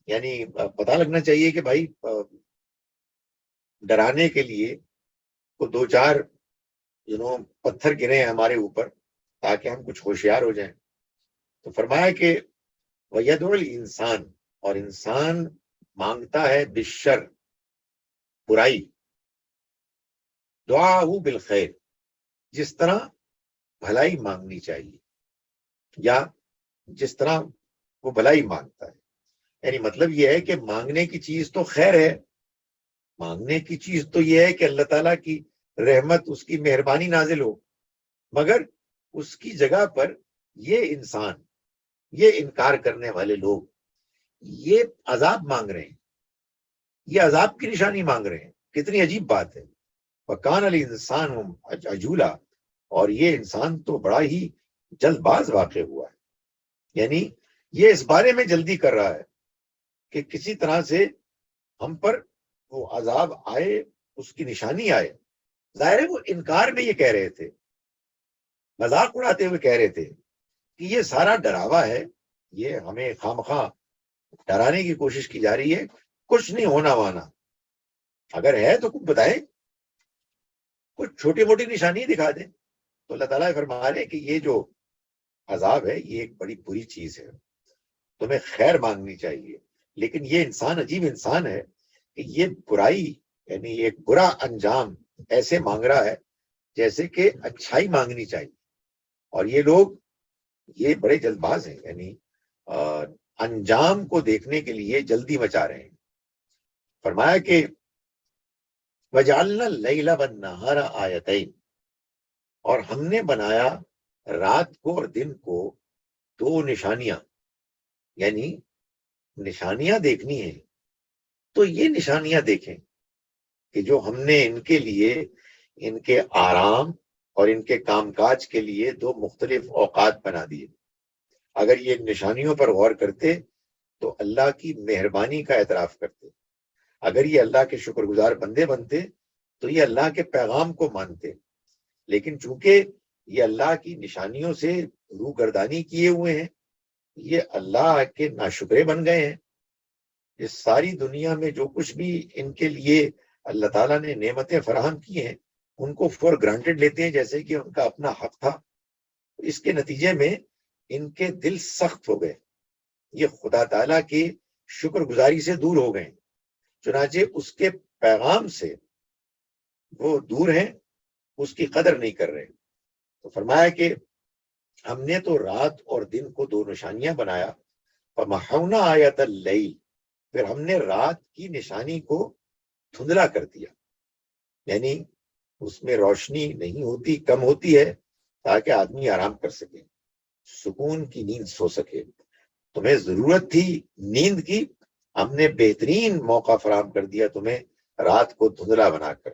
یعنی پتہ لگنا چاہیے کہ بھائی ڈرانے کے لیے وہ دو چار پتھر گرے ہیں ہمارے اوپر تاکہ ہم کچھ ہوشیار ہو جائیں. تو فرمایا کہ وَيَدْعُ الْإِنسان، اور انسان مانگتا ہے بالشر، برائی، دعاء بالخیر، جس طرح بھلائی مانگنی چاہیے یا جس طرح وہ بھلائی مانگتا ہے. یعنی مطلب یہ ہے کہ مانگنے کی چیز تو خیر ہے، مانگنے کی چیز تو یہ ہے کہ اللہ تعالیٰ کی رحمت، اس کی مہربانی نازل ہو، مگر اس کی جگہ پر یہ انسان، یہ انکار کرنے والے لوگ یہ عذاب مانگ رہے ہیں، یہ عذاب کی نشانی مانگ رہے ہیں. کتنی عجیب بات ہے. وَكَانَ الْإِنسَانُ عَجُولًا، اور یہ انسان تو بڑا ہی جلد باز واقع ہوا ہے. یعنی یہ اس بارے میں جلدی کر رہا ہے کہ کسی طرح سے ہم پر وہ عذاب آئے، اس کی نشانی آئے. ظاہر ہے وہ انکار میں یہ کہہ رہے تھے، مذاق اڑاتے ہوئے کہہ رہے تھے کہ یہ سارا ڈراوا ہے، یہ ہمیں خامخواہ ڈرانے کی کوشش کی جا رہی ہے، کچھ نہیں ہونا وانا. اگر ہے تو کچھ بتائیں، کچھ چھوٹی موٹی نشانی دکھا دیں. تو اللہ تعالیٰ فرما رہے کہ یہ جو عذاب ہے یہ ایک بڑی بری چیز ہے، تمہیں خیر مانگنی چاہیے. لیکن یہ انسان عجیب انسان ہے کہ یہ برائی، یعنی ایک برا انجام ایسے مانگ رہا ہے جیسے کہ اچھائی مانگنی چاہیے. اور یہ لوگ یہ بڑے جلد باز ہیں، یعنی انجام کو دیکھنے کے لیے جلدی مچا رہے ہیں. فرمایا کہ وَجَعَلْنَا اللَّيْلَ وَالنَّهَارَ آیَتَيْنِ، اور ہم نے بنایا رات کو اور دن کو دو نشانیاں. یعنی نشانیاں دیکھنی ہیں تو یہ نشانیاں دیکھیں کہ جو ہم نے ان کے لیے، ان کے آرام اور ان کے کام کاج کے لیے دو مختلف اوقات بنا دیے. اگر یہ نشانیوں پر غور کرتے تو اللہ کی مہربانی کا اعتراف کرتے، اگر یہ اللہ کے شکر گزار بندے بنتے تو یہ اللہ کے پیغام کو مانتے. لیکن چونکہ یہ اللہ کی نشانیوں سے روگردانی کیے ہوئے ہیں، یہ اللہ کے ناشکرے بن گئے ہیں. اس ساری دنیا میں جو کچھ بھی ان کے لیے اللہ تعالیٰ نے نعمتیں فراہم کی ہیں ان کو فور گرانٹیڈ لیتے ہیں جیسے کہ ان کا اپنا حق تھا. اس کے نتیجے میں ان کے دل سخت ہو گئے، یہ خدا تعالیٰ کی شکر گزاری سے دور ہو گئے، چنانچہ اس کے پیغام سے وہ دور ہیں، اس کی قدر نہیں کر رہے. تو فرمایا کہ ہم نے تو رات اور دن کو دو نشانیاں بنایا. فَمَحَوْنَا آیَةَ اللَّیْلِ، پھر ہم نے رات کی نشانی کو دھندلا کر دیا، یعنی اس میں روشنی نہیں ہوتی، کم ہوتی ہے تاکہ آدمی آرام کر سکے، سکون کی نیند سو سکے. تمہیں ضرورت تھی نیند کی، ہم نے بہترین موقع فراہم کر دیا تمہیں رات کو دھندلا بنا کر.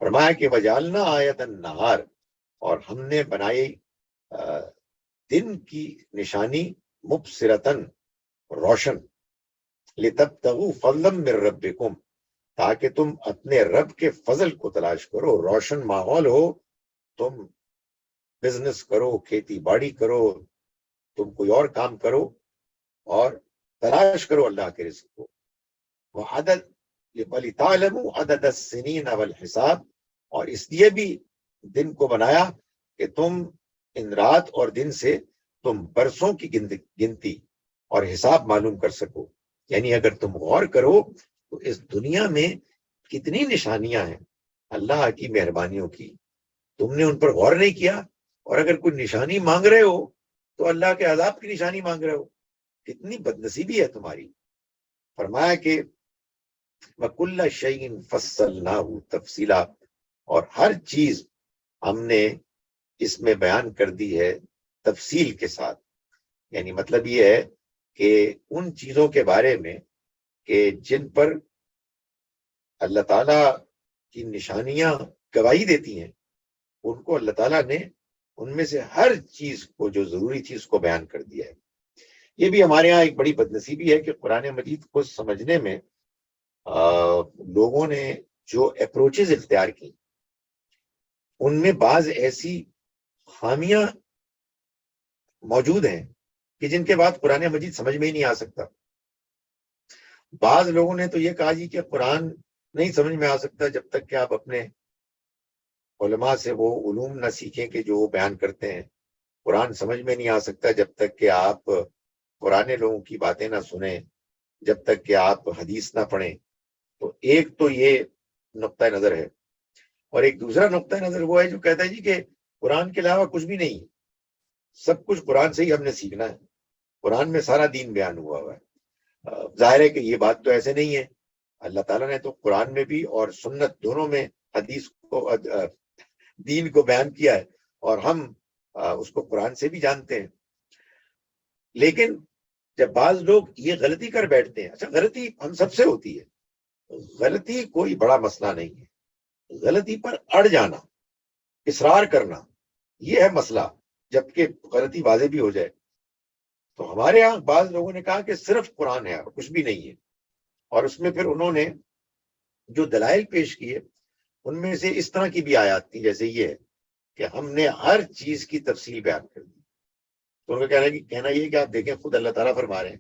فرمایا کہ وجعلنا آیت النہار، اور ہم نے بنائی دن کی نشانی مبصرتن، روشن، لتبتغوا فضلا من ربکم، تاکہ تم اپنے رب کے فضل کو تلاش کرو. روشن ماحول ہو، تم بزنس کرو، کھیتی باڑی کرو، تم کوئی اور کام کرو اور تلاش کرو اللہ کے رزق کو. وعدد وَلِتَعْلَمُوا عَدَدَ السِّنِينَ وَالْحِسَابِ، اور اس لیے بھی دن کو بنایا کہ تم ان رات اور دن سے تم برسوں کی گنتی اور حساب معلوم کر سکو. یعنی اگر تم غور کرو تو اس دنیا میں کتنی نشانیاں ہیں اللہ کی مہربانیوں کی، تم نے ان پر غور نہیں کیا، اور اگر کوئی نشانی مانگ رہے ہو تو اللہ کے عذاب کی نشانی مانگ رہے ہو. کتنی بدنصیبی ہے تمہاری. فرمایا کہ وَكُلَّ شَيْءٍ فَصَّلْنَاهُ تَفْصِيلًا، اور ہر چیز ہم نے اس میں بیان کر دی ہے تفصیل کے ساتھ. یعنی مطلب یہ ہے کہ ان چیزوں کے بارے میں کہ جن پر اللہ تعالیٰ کی نشانیاں گواہی دیتی ہیں، ان کو اللہ تعالیٰ نے ان میں سے ہر چیز کو جو ضروری تھی اس کو بیان کر دیا ہے. یہ بھی ہمارے ہاں ایک بڑی بدنصیبی ہے کہ قرآن مجید کو سمجھنے میں لوگوں نے جو اپروچز اختیار کی ان میں بعض ایسی خامیاں موجود ہیں کہ جن کے بعد قرآن مجید سمجھ میں ہی نہیں آ سکتا. بعض لوگوں نے تو یہ کہا جی کہ قرآن نہیں سمجھ میں آ سکتا جب تک کہ آپ اپنے علماء سے وہ علوم نہ سیکھیں کہ جو وہ بیان کرتے ہیں. قرآن سمجھ میں نہیں آ سکتا جب تک کہ آپ پرانے لوگوں کی باتیں نہ سنیں جب تک کہ آپ حدیث نہ پڑھیں. تو ایک تو یہ نقطۂ نظر ہے، اور ایک دوسرا نقطۂ نظر وہ ہے جو کہتا ہے جی کہ قرآن کے علاوہ کچھ بھی نہیں ہے، سب کچھ قرآن سے ہی ہم نے سیکھنا ہے، قرآن میں سارا دین بیان ہوا ہے. ظاہر ہے کہ یہ بات تو ایسے نہیں ہے. اللہ تعالیٰ نے تو قرآن میں بھی اور سنت دونوں میں حدیث کو دین کو بیان کیا ہے، اور ہم اس کو قرآن سے بھی جانتے ہیں. لیکن جب بعض لوگ یہ غلطی کر بیٹھتے ہیں، اچھا غلطی ہم سب سے ہوتی ہے، غلطی کوئی بڑا مسئلہ نہیں ہے، غلطی پر اڑ جانا، اصرار کرنا، یہ ہے مسئلہ، جبکہ غلطی واضح بھی ہو جائے. تو ہمارے ہاں بعض لوگوں نے کہا کہ صرف قرآن ہے اور کچھ بھی نہیں ہے، اور اس میں پھر انہوں نے جو دلائل پیش کیے ان میں سے اس طرح کی بھی آیات تھی، جیسے یہ ہے کہ ہم نے ہر چیز کی تفصیل بیان کر دی. تو ان کا کہنا یہ کہ آپ دیکھیں خود اللہ تعالیٰ فرما رہے ہیں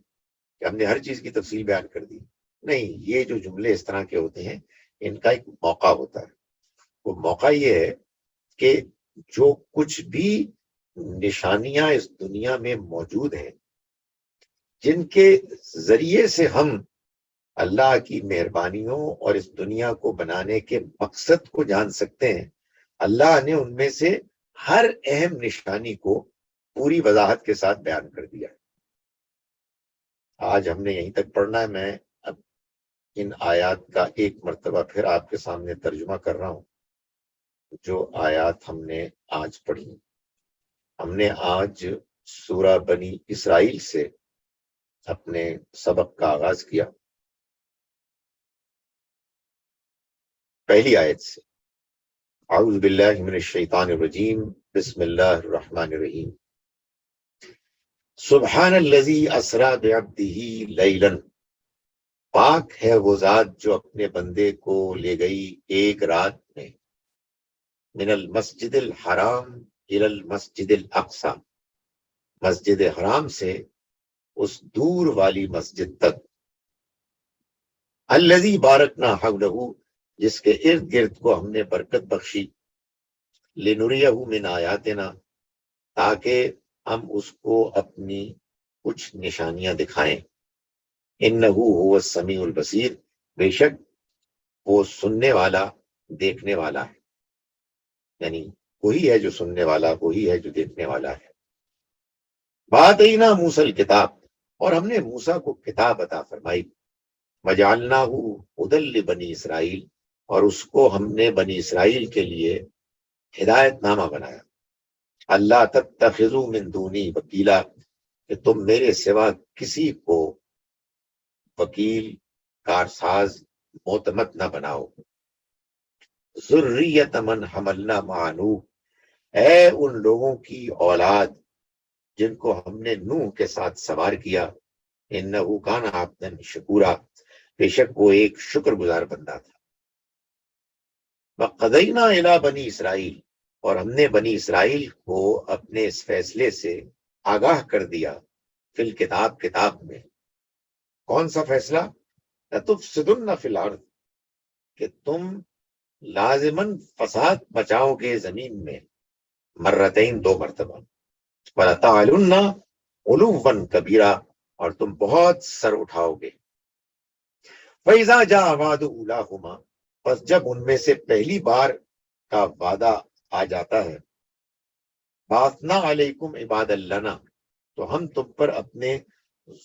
کہ ہم نے ہر چیز کی تفصیل بیان کر دی. نہیں، یہ جو جملے اس طرح کے ہوتے ہیں ان کا ایک موقع ہوتا ہے. وہ موقع یہ ہے کہ جو کچھ بھی نشانیاں اس دنیا میں موجود ہیں، جن کے ذریعے سے ہم اللہ کی مہربانیوں اور اس دنیا کو بنانے کے مقصد کو جان سکتے ہیں، اللہ نے ان میں سے ہر اہم نشانی کو پوری وضاحت کے ساتھ بیان کر دیا. آج ہم نے یہیں تک پڑھنا ہے. میں اب ان آیات کا ایک مرتبہ پھر آپ کے سامنے ترجمہ کر رہا ہوں. جو آیات ہم نے آج پڑھی، ہم نے آج سورہ بنی اسرائیل سے اپنے سبق کا آغاز کیا. پہلی آیت سے، اعوذ باللہ من الشیطان الرجیم، بسم اللہ الرحمن الرحیم. سبحان الذی اسریٰ بعبدہ لیلا، پاک ہے وہ ذات جو اپنے بندے کو لے گئی ایک رات میں، من المسجد الحرام الی المسجد الاقصی، مسجد حرام سے اس دور والی مسجد تک، الذی بارکنا حولہ، جس کے ارد گرد کو ہم نے برکت بخشی، لنریہ من آیاتنا، تاکہ ہم اس کو اپنی کچھ نشانیاں دکھائیں. انہ هو السمیع البصیر، بے شک وہ سننے والا دیکھنے والا ہے. یعنی وہی ہے جو سننے والا، وہی ہے جو دیکھنے والا ہے. وآتینہ موسیٰ الکتاب، اور ہم نے موسیٰ کو کتاب عطا فرمائی. وجعلناہ ھدی لبنی اسرائیل، اور اس کو ہم نے بنی اسرائیل کے لیے ہدایت نامہ بنایا. اللہ تتخذوا من دونی وکیلا، کہ تم میرے سوا کسی کو وکیل، کارساز، معتمد نہ بناؤ. ذریۃ من حملنا مع نوح، اے ان لوگوں کی اولاد جن کو ہم نے نوح کے ساتھ سوار کیا. انہ کان عبدا شکورا، بے شک وہ ایک شکر گزار بندہ تھا. وقضینا الی بنی اسرائیل، اور ہم نے بنی اسرائیل کو اپنے اس فیصلے سے آگاہ کر دیا، فی الکتاب، کتاب میں. کون سا فیصلہ؟ لتفسدن فی الارض، کہ تم لازماً فساد بچاؤ گے زمین میں، مرتین، دو مرتبہ. وَلَتَعْلُنَّ عُلُوًّا کبیرا، اور تم بہت سر اٹھاؤ گے. فَإِذَا جَاءَ وَعْدُ أُولَاهُمَا، پس جب ان میں سے پہلی بار کا وعدہ آ جاتا ہے، بَعَثْنَا عَلَيْكُمْ عِبَادًا لَنَا، تو ہم تم پر اپنے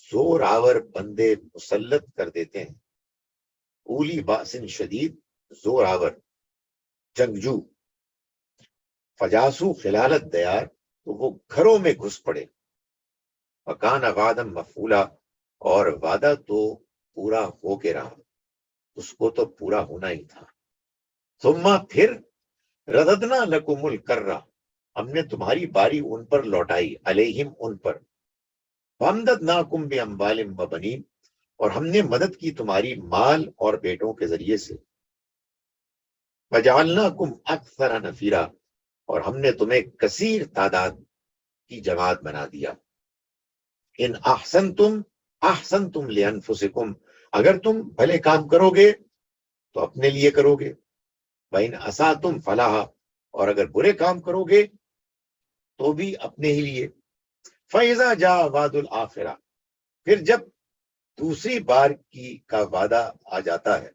زور آور بندے مسلط کر دیتے ہیں. اولی باسن شدید، زور آور، جنگجو. فجاسو خلال الدیار، تو وہ گھروں میں گھس پڑے. وکان وعدا مفعولا، اور وعدہ تو پورا ہو کے رہا، اس کو تو پورا ہونا ہی تھا. ثم پھر رددنا لکم الکرہ، ہم نے تمہاری باری ان پر لوٹائی، علیہم ان پر. وامددناکم باموال وبنین، اور ہم نے مدد کی تمہاری مال اور بیٹوں کے ذریعے سے. وجعلناکم اکثر نفیرا، اور ہم نے تمہیں کثیر تعداد کی جماعت بنا دیا. ان احسنتم احسنتم لانفسکم، اگر تم بھلے کام کرو گے تو اپنے لیے کرو گے. وَإِنْ أَسَأْتُمْ فَلَهَا، اور اگر برے کام کرو گے تو بھی اپنے ہی لیے. فَإِذَا جَاءَ وَعْدُ الْآخِرَةِ، پھر جب دوسری بار کا وعدہ آ جاتا ہے.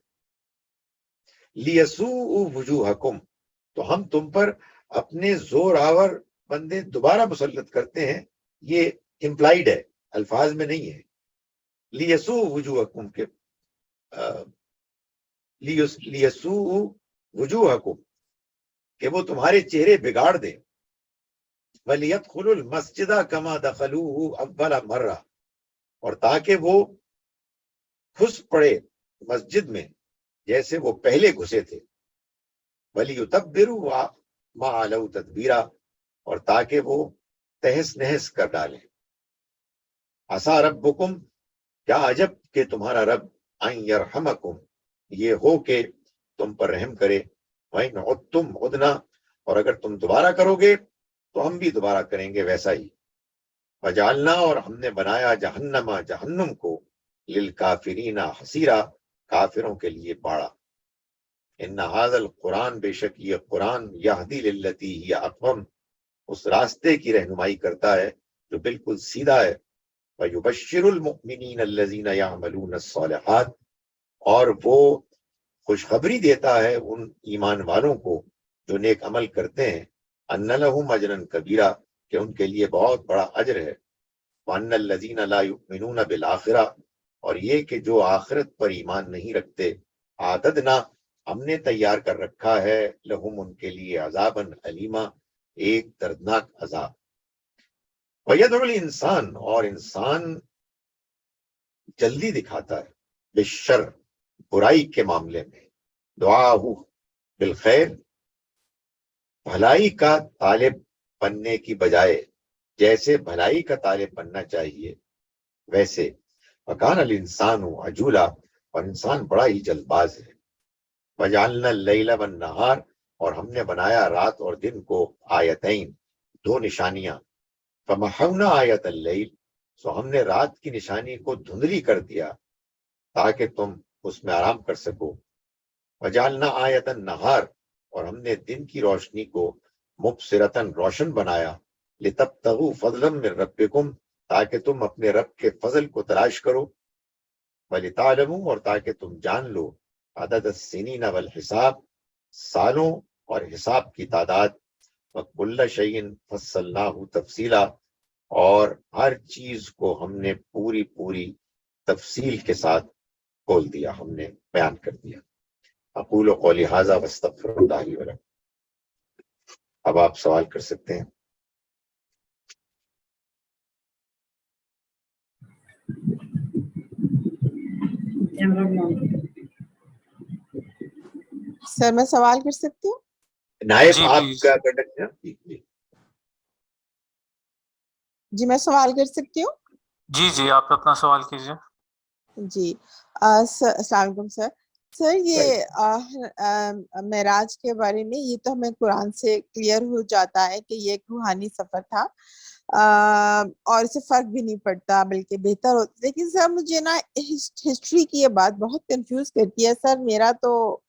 لیسوء وجوہکم، تو ہم تم پر اپنے زور آور بندے دوبارہ مسلط کرتے ہیں. یہ امپلائیڈ ہے، الفاظ میں نہیں ہے. لیسوء وجوہکم کے لیسوء وجوہکم کہ وہ تمہارے چہرے بگاڑ دیں. وَلِيَدْخُلُوا الْمَسْجِدَ كَمَا دَخَلُوهُ أَوَّلَ مَرَّةٍ، اور تاکہ وہ گھس پڑے مسجد میں جیسے وہ پہلے گھسے تھے. وَلِيُتَبِّرُوا مَا عَلَوْا تَتْبِيرًا، اور تاکہ وہ تہس نہس کر ڈالیں. عَسَىٰ رَبُّكُمْ، کیا عجب کہ تمہارا رب، أَن يَرْحَمَكُمْ، یہ ہو کہ تم پر رحم کرے. وَإِنْ عُدْتُمْ عُدْنَا، اور اگر تم دوبارہ کرو گے تو ہم بھی دوبارہ کریں گے ویسا ہی. وَجَعَلْنَا، اور ہم نے بنایا جہنم، جہنم کو، لِلْكَافِرِينَ حَصِيرًا، کافروں کے لیے باڑا. ان هذا القرآن، بے شک یہ قرآن، یہدی للتی ہی اقوم، اس راستے کی رہنمائی کرتا ہے جو بالکل سیدھا ہے. وَيُبَشِّرُ الْمُؤْمِنِينَ الَّذِينَ يَعْمَلُونَ الصَّالِحَاتِ، اور وہ خوشخبری دیتا ہے ان ایمان والوں کو جو نیک عمل کرتے ہیں. ان لہم اجرا کبیرا، کہ ان کے لیے بہت بڑا اجر ہے. وان الذین لا یؤمنون بالآخرہ، اور یہ کہ جو آخرت پر ایمان نہیں رکھتے. اعتدنا، ہم نے تیار کر رکھا ہے، لہم ان کے لیے، عذابا علیما، ایک دردناک عذاب. ویدعو الانسان، اور انسان جلدی دکھاتا ہے، بالشر، برائی کے معاملے میں. دعاہ بالخیر، بھلائی کا طالب بننے کی بجائے، جیسے بھلائی کا طالب بننا چاہیے ویسے. وکان الانسان عجولا، اور انسان بڑا ہی جلد باز ہے. وجعلنا اللیل والنہار، اور ہم نے بنایا رات اور دن کو، آیتین، دو نشانیاں. فمحونا آیت اللیل، سو ہم نے رات کی نشانی کو دھندلی کر دیا تاکہ تم اس میں آرام کر سکو. وجعلنا آیت النہار، اور ہم نے دن کی روشنی کو، مبصرتاً، روشن بنایا. لتبتغوا فضلا من ربکم، تاکہ تم اپنے رب کے فضل کو تلاش کرو. ولتعلموا، اور تاکہ تم جان لو، عدد السنین والحساب، سالوں اور حساب کی تعداد. وکل شیء فصلناہ تفصیلا، اور ہر چیز کو ہم نے پوری پوری تفصیل کے ساتھ کھول دیا، ہم نے بیان کر دیا. اقول قولی ھذا واستغفر اللہ لی ولکم. اب آپ سوال کر سکتے ہیں. سر میں سوال کر سکتی ہوں؟ نائب آپ کا کنڈکٹر. جی میں سوال کر سکتی ہوں؟ جی آپ اپنا سوال کیجیے. جی السلام علیکم سر. سر یہ معراج کے بارے میں، یہ تو ہمیں قرآن سے کلیئر ہو جاتا ہے کہ یہ ایک روحانی سفر تھا، اور اسے فرق بھی نہیں پڑتا بلکہ بہتر ہوتا. لیکن سر مجھے نا ہسٹری کی یہ بات بہت کنفیوز کرتی ہے. سر میرا تو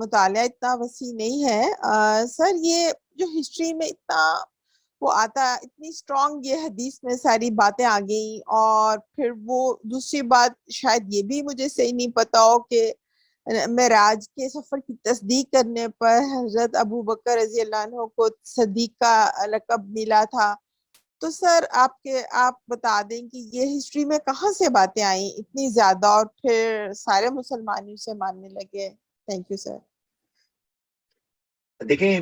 مطالعہ اتنا وسیع نہیں ہے. سر یہ جو ہسٹری میں اتنا وہ آتا ہے، اتنی اسٹرانگ یہ حدیث میں ساری باتیں آ گئیں، اور پھر وہ دوسری بات شاید یہ بھی مجھے صحیح نہیں پتا ہو کہ معراج کے سفر کی تصدیق کرنے پر حضرت ابو بکر رضی اللہ عنہ کو صدیق کا لقب ملا تھا. تو سر آپ بتا دیں کہ یہ ہسٹری میں کہاں سے باتیں آئیں اتنی زیادہ، اور پھر سارے مسلمان اسے ماننے لگے. Thank you sir. دیکھیں،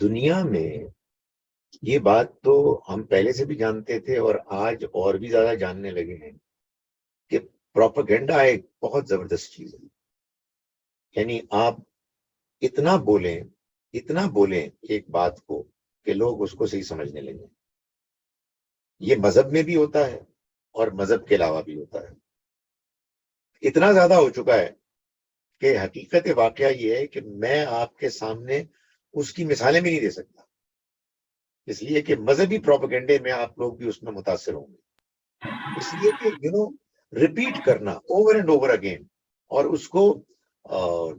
دنیا میں یہ بات تو ہم پہلے سے بھی جانتے تھے اور آج اور بھی زیادہ جاننے لگے ہیں کہ پروپیگنڈا ایک بہت زبردست چیز ہے. یعنی آپ اتنا بولیں ایک بات کو کہ لوگ اس کو صحیح سمجھنے لگیں. یہ مذہب میں بھی ہوتا ہے اور مذہب کے علاوہ بھی ہوتا ہے. اتنا زیادہ ہو چکا ہے کہ حقیقت واقعہ یہ ہے کہ میں آپ کے سامنے اس کی مثالیں بھی نہیں دے سکتا، اس لیے کہ مذہبی پروپیگنڈے میں آپ لوگ بھی اس میں متاثر ہوں گے. اس لیے کہ ریپیٹ کرنا اوور اینڈ اوور اگین اور اس کو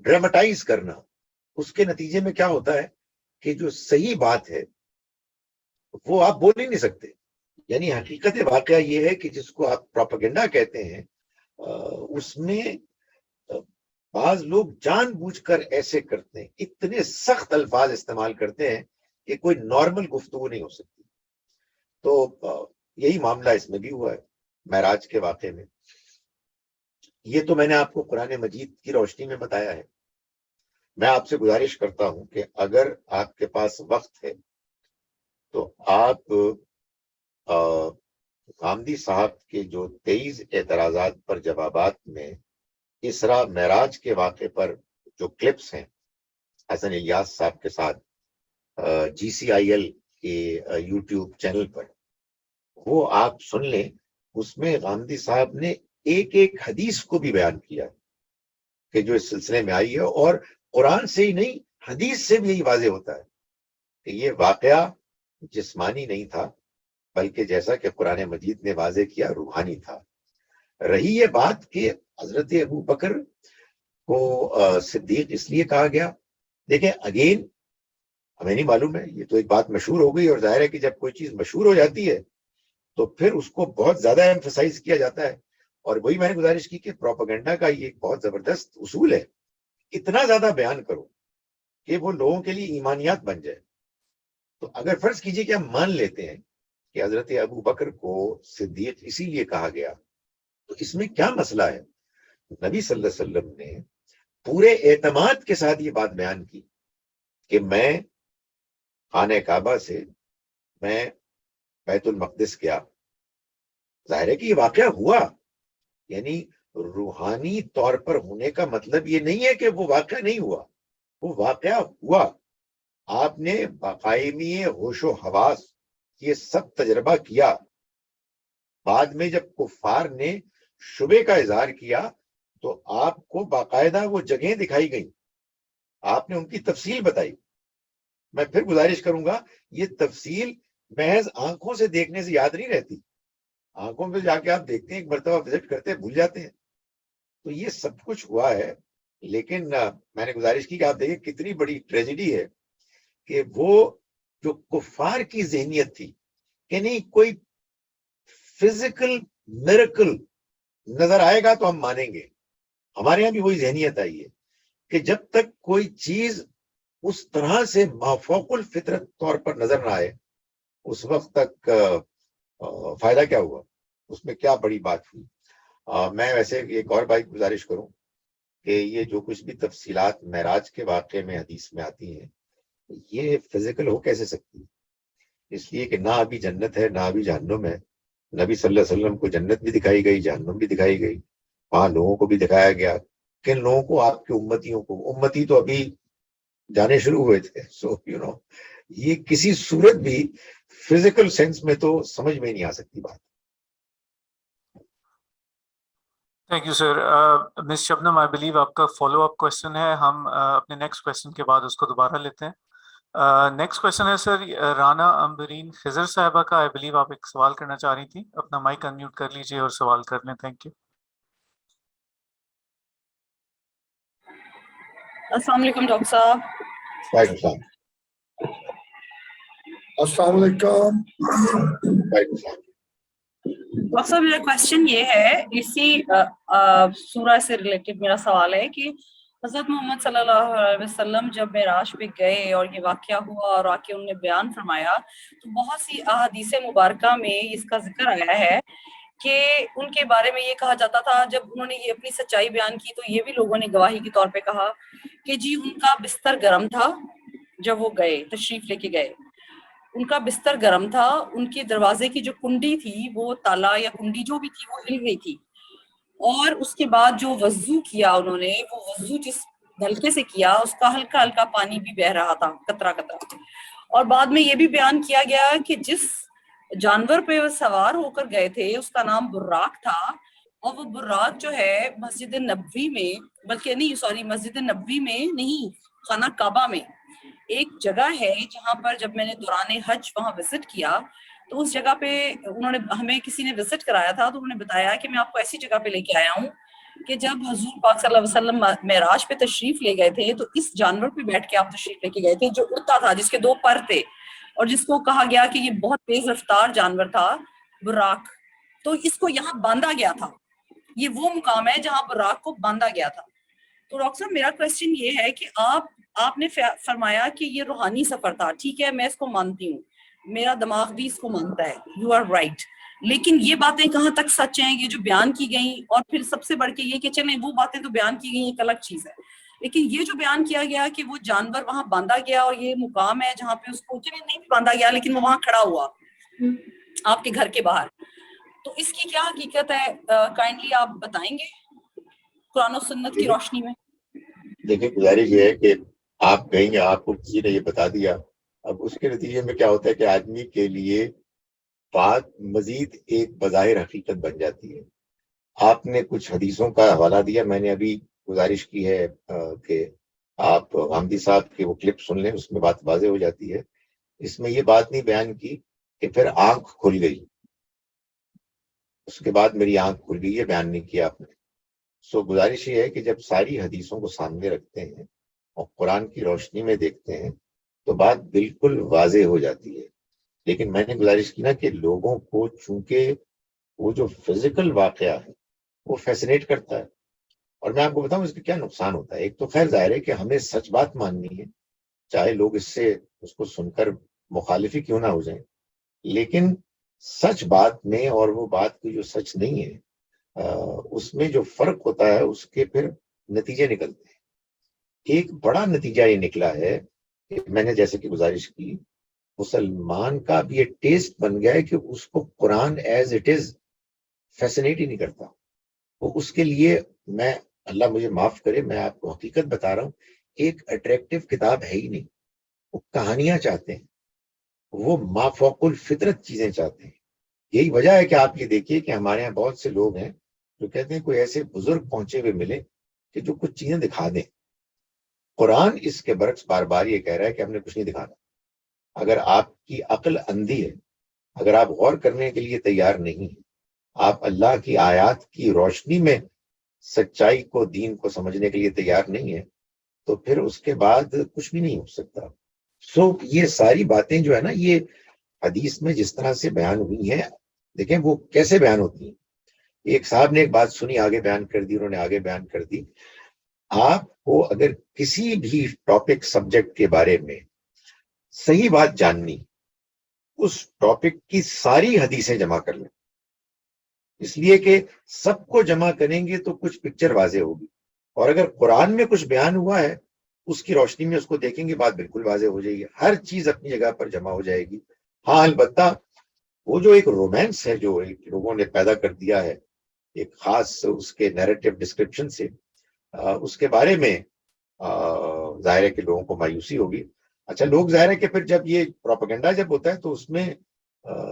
ڈراماٹائز کرنا، اس کے نتیجے میں کیا ہوتا ہے کہ جو صحیح بات ہے وہ آپ بول ہی نہیں سکتے. یعنی حقیقت واقعہ یہ ہے کہ جس کو آپ پروپیگنڈا کہتے ہیں اس میں بعض لوگ جان بوجھ کر ایسے کرتے ہیں، اتنے سخت الفاظ استعمال کرتے ہیں کہ کوئی نارمل گفتگو نہیں ہو سکتی. تو یہی معاملہ اس میں بھی ہوا ہے معراج کے واقعے میں. یہ تو میں نے آپ کو قرآن مجید کی روشنی میں بتایا ہے. میں آپ سے گزارش کرتا ہوں کہ اگر آپ کے پاس وقت ہے تو آپ غامدی صاحب کے جو 23 اعتراضات پر جوابات میں اسرا معراج کے واقعے پر جو کلپس ہیں حسن الیاس صاحب کے ساتھ GCIL کے یوٹیوب چینل پر، وہ آپ سن لیں. اس میں غامدی صاحب نے ایک ایک حدیث کو بھی بیان کیا کہ جو اس سلسلے میں آئی ہے، اور قرآن سے ہی نہیں حدیث سے بھی یہی واضح ہوتا ہے کہ یہ واقعہ جسمانی نہیں تھا بلکہ جیسا کہ قرآن مجید نے واضح کیا روحانی تھا. رہی یہ بات کہ حضرت ابو بکر کو صدیق اس لیے کہا گیا، دیکھیں اگین ہمیں نہیں معلوم ہے، یہ تو ایک بات مشہور ہو گئی، اور ظاہر ہے کہ جب کوئی چیز مشہور ہو جاتی ہے تو پھر اس کو بہت زیادہ ایمفسائز کیا جاتا ہے. اور وہی میں نے گزارش کی کہ پروپیگنڈا کا یہ ایک بہت زبردست اصول ہے، اتنا زیادہ بیان کرو کہ وہ لوگوں کے لیے ایمانیات بن جائے. تو اگر فرض کیجئے کہ ہم مان لیتے ہیں کہ حضرت ابو بکر کو صدیق اسی لیے کہا گیا، تو اس میں کیا مسئلہ ہے؟ نبی صلی اللہ علیہ وسلم نے پورے اعتماد کے ساتھ یہ بات بیان کی کہ میں خانہ کعبہ سے میں بیت المقدس گیا. ظاہر ہے کہ یہ واقعہ ہوا، یعنی روحانی طور پر ہونے کا مطلب یہ نہیں ہے کہ وہ واقعہ نہیں ہوا، وہ واقعہ ہوا. آپ نے باقاعدگی ہوش و حواس یہ سب تجربہ کیا. بعد میں جب کفار نے شبے کا اظہار کیا تو آپ کو باقاعدہ وہ جگہیں دکھائی گئیں، آپ نے ان کی تفصیل بتائی. میں پھر گزارش کروں گا، یہ تفصیل محض آنکھوں سے دیکھنے سے یاد نہیں رہتی. آنکھوں پہ جا کے آپ دیکھتے ہیں، ایک مرتبہ وزٹ کرتے ہیں، بھول جاتے ہیں. تو یہ سب کچھ ہوا ہے. لیکن میں نے گزارش کی کہ آپ دیکھیں کتنی بڑی ٹریجڈی ہے کہ وہ جو کفار کی ذہنیت تھی کہ نہیں کوئی فزیکل میریکل نظر آئے گا تو ہم مانیں گے، ہمارے یہاں بھی وہی ذہنیت آئی ہے کہ جب تک کوئی چیز اس طرح سے مافوق الفطرت طور پر نظر نہ آئے اس وقت تک فائدہ کیا ہوا، اس میں کیا بڑی بات ہوئی. میں ویسے ایک اور بات گزارش کروں کہ یہ جو کچھ بھی تفصیلات معراج کے واقعے میں حدیث میں آتی ہیں یہ فزیکل ہو کیسے سکتی؟ اس لیے کہ نہ ابھی جنت ہے نہ ابھی جہنم ہے. نبی صلی اللہ علیہ وسلم کو جنت بھی دکھائی گئی، جہنم بھی دکھائی گئی، وہاں لوگوں کو بھی دکھایا گیا. کن لوگوں کو؟ آپ کے امتیوں کو. امتی تو ابھی جانے شروع ہوئے تھے. سو یہ کسی صورت بھی فزیکل سینس میں تو سمجھ میں نہیں آ سکتی بات. Thank you sir. Miss Shabnam I believe آپ کا فالو اپ کوشچن ہے، ہم اپنے نیکسٹ کوشچن کے بعد اس کو دوبارہ لیتے ہیں. نیکسٹ کوشچن ہے سر رانا امبرین خضر صاحبہ کا. آئی بلیو آپ ایک سوال کرنا چاہ رہی تھی، اپنا مائک انمیوٹ کر لیجئے اور سوال کر لیں. Thank you. السلام علیکم ڈاکٹر صاحب. وعلیکم السلام. السلام علیکم. وعلیکم السلام. ڈاکٹر صاحب میرا کوشچن یہ ہے، اسی سورہ سے ریلیٹڈ میرا سوال ہے کہ حضرت محمد صلی اللہ علیہ وسلم جب معراج پہ گئے اور یہ واقعہ ہوا اور آ کے انہوں نے بیان فرمایا تو بہت سی احادیث مبارکہ میں اس کا ذکر آیا ہے کہ ان کے بارے میں یہ کہا جاتا تھا، جب انہوں نے یہ اپنی سچائی بیان کی تو یہ بھی لوگوں نے گواہی کے طور پہ کہا کہ جی ان کا بستر گرم تھا. جب وہ گئے تشریف لے کے گئے ان کا بستر گرم تھا، ان کے دروازے کی جو کنڈی تھی وہ تالا یا کنڈی جو بھی تھی وہ ہل گئی تھی، اور اس کے بعد جو وضو کیا انہوں نے، وہ وضو جس نلکے سے کیا اس کا ہلکا ہلکا پانی بھی بہ رہا تھا قطرہ قطرہ. اور بعد میں یہ بھی بیان کیا گیا کہ جس جانور پہ وہ سوار ہو کر گئے تھے اس کا نام براق تھا، اور وہ براق جو ہے مسجد نبوی میں، بلکہ نہیں سوری مسجد نبوی میں نہیں، خانہ کعبہ میں ایک جگہ ہے جہاں پر جب میں نے دوران حج وہاں وزٹ کیا تو اس جگہ پہ انہوں نے ہمیں کسی نے وزٹ کرایا تھا تو انہوں نے بتایا کہ میں آپ کو ایسی جگہ پہ لے کے آیا ہوں کہ جب حضور پاک صلی اللہ علیہ وسلم معراج پہ تشریف لے گئے تھے تو اس جانور پہ بیٹھ کے آپ تشریف لے کے گئے تھے جو اڑتا تھا، جس کے 2 پر تھے، اور جس کو کہا گیا کہ یہ بہت تیز رفتار جانور تھا براق, تو اس کو یہاں باندھا گیا تھا, یہ وہ مقام ہے جہاں براق کو باندھا گیا تھا. تو ڈاکٹر صاحب میرا کوشچن یہ ہے کہ آپ نے فرمایا کہ یہ روحانی سفر تھا, ٹھیک ہے میں اس کو مانتی ہوں, میرا دماغ بھی اس کو مانتا ہے, یو آر رائٹ, لیکن یہ باتیں کہاں تک سچ ہیں یہ جو بیان کی گئیں, اور پھر سب سے بڑھ کے یہ کہ چلیں وہ باتیں تو بیان کی گئیں ایک الگ چیز ہے, لیکن یہ جو بیان کیا گیا کہ وہ جانور وہاں باندھا گیا اور یہ مقام ہے جہاں پہ اس کو چلیں نہیں باندھا گیا لیکن وہ وہاں کھڑا ہوا آپ کے گھر کے باہر, تو اس کی کیا حقیقت ہے, کائنڈلی آپ بتائیں گے قرآن و سنت کی روشنی میں؟ دیکھیں گزارش یہ ہے کہ آپ کہیں گے, آپ کو کسی نے یہ بتا دیا, اب اس کے نتیجے میں کیا ہوتا ہے کہ آدمی کے لیے بات مزید ایک بظاہر حقیقت بن جاتی ہے. آپ نے کچھ حدیثوں کا حوالہ دیا, میں نے ابھی گزارش کی ہے کہ آپ غامدی صاحب کے وہ کلپ سن لیں, اس میں بات واضح ہو جاتی ہے. اس میں یہ بات نہیں بیان کی کہ پھر آنکھ کھل گئی, اس کے بعد میری آنکھ کھل گئی, یہ بیان نہیں کیا آپ نے. سو گزارش یہ ہے کہ جب ساری حدیثوں کو سامنے رکھتے ہیں اور قرآن کی روشنی میں دیکھتے ہیں تو بات بالکل واضح ہو جاتی ہے. لیکن میں نے گزارش کی نا کہ لوگوں کو چونکہ وہ جو فزیکل واقعہ ہے وہ فیسنیٹ کرتا ہے, اور میں آپ کو بتاؤں اس کا کیا نقصان ہوتا ہے. ایک تو خیر ظاہر ہے کہ ہمیں سچ بات ماننی ہے, چاہے لوگ اس کو سن کر مخالف ہی کیوں نہ ہو جائیں, لیکن سچ بات میں اور وہ بات کی جو سچ نہیں ہے اس میں جو فرق ہوتا ہے اس کے پھر نتیجے نکلتے ہیں. ایک بڑا نتیجہ یہ نکلا ہے کہ میں نے جیسے کہ گزارش کی, مسلمان کا بھی یہ ٹیسٹ بن گیا ہے کہ اس کو قرآن ایز اٹ از فیسنیٹ ہی نہیں کرتا. وہ اس کے لیے, میں اللہ مجھے معاف کرے, میں آپ کو حقیقت بتا رہا ہوں, ایک اٹریکٹیو کتاب ہے ہی نہیں. وہ کہانیاں چاہتے ہیں, وہ مافوق الفطرت چیزیں چاہتے ہیں. یہی وجہ ہے کہ آپ یہ دیکھیے کہ ہمارے یہاں بہت سے لوگ ہیں جو کہتے ہیں کوئی ایسے بزرگ پہنچے ہوئے ملے کہ جو کچھ چیزیں دکھا دیں. قرآن اس کے برعکس بار بار یہ کہہ رہا ہے کہ ہم نے کچھ نہیں دکھانا. اگر آپ کی عقل اندھی ہے, اگر آپ غور کرنے کے لیے تیار نہیں ہیں, آپ اللہ کی آیات کی روشنی میں سچائی کو, دین کو سمجھنے کے لیے تیار نہیں ہے, تو پھر اس کے بعد کچھ بھی نہیں ہو سکتا. سو یہ ساری باتیں جو ہے نا, یہ حدیث میں جس طرح سے بیان ہوئی ہیں, دیکھیں وہ کیسے بیان ہوتی ہیں. ایک صاحب نے ایک بات سنی, آگے بیان کر دی, انہوں نے آگے بیان کر دی. آپ کو اگر کسی بھی ٹاپک سبجیکٹ کے بارے میں صحیح بات جاننی, اس ٹاپک کی ساری حدیثیں جمع کر لیں, اس لیے کہ سب کو جمع کریں گے تو کچھ پکچر واضح ہوگی. اور اگر قرآن میں کچھ بیان ہوا ہے اس کی روشنی میں اس کو دیکھیں گے, بات بالکل واضح ہو جائے گی, ہر چیز اپنی جگہ پر جمع ہو جائے گی. ہاں البتہ وہ جو ایک رومانس ہے جو لوگوں نے پیدا کر دیا ہے ایک خاص اس کے نیریٹو ڈسکرپشن سے, اس کے بارے میں ظاہر ہے کہ لوگوں کو مایوسی ہوگی. اچھا لوگ ظاہر ہے کہ پھر جب یہ پروپیگنڈا جب ہوتا ہے تو اس میں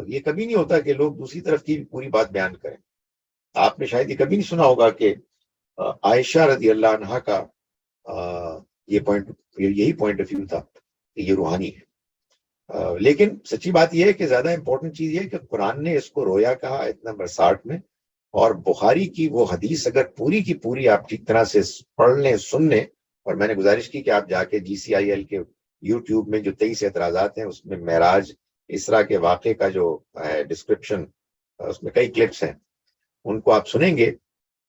یہ کبھی نہیں ہوتا کہ لوگ دوسری طرف کی پوری بات بیان کریں. آپ نے شاید یہ کبھی نہیں سنا ہوگا کہ عائشہ رضی اللہ عنہا کا یہی پوائنٹ آف ویو تھا کہ یہ روحانی ہے. لیکن سچی بات یہ ہے کہ زیادہ امپورٹنٹ چیز یہ ہے کہ قرآن نے اس کو رویا کہا آیت نمبر 60 میں, اور بخاری کی وہ حدیث اگر پوری کی پوری آپ ٹھیک طرح سے پڑھ لیں, سن لیں, اور میں نے گزارش کی کہ آپ جا کے GCIL کے یوٹیوب میں جو 23 اعتراضات ہیں اس میں معراج اسرا کے واقعے کا جو ڈسکرپشن, اس میں کئی کلپس ہیں, ان کو آپ سنیں گے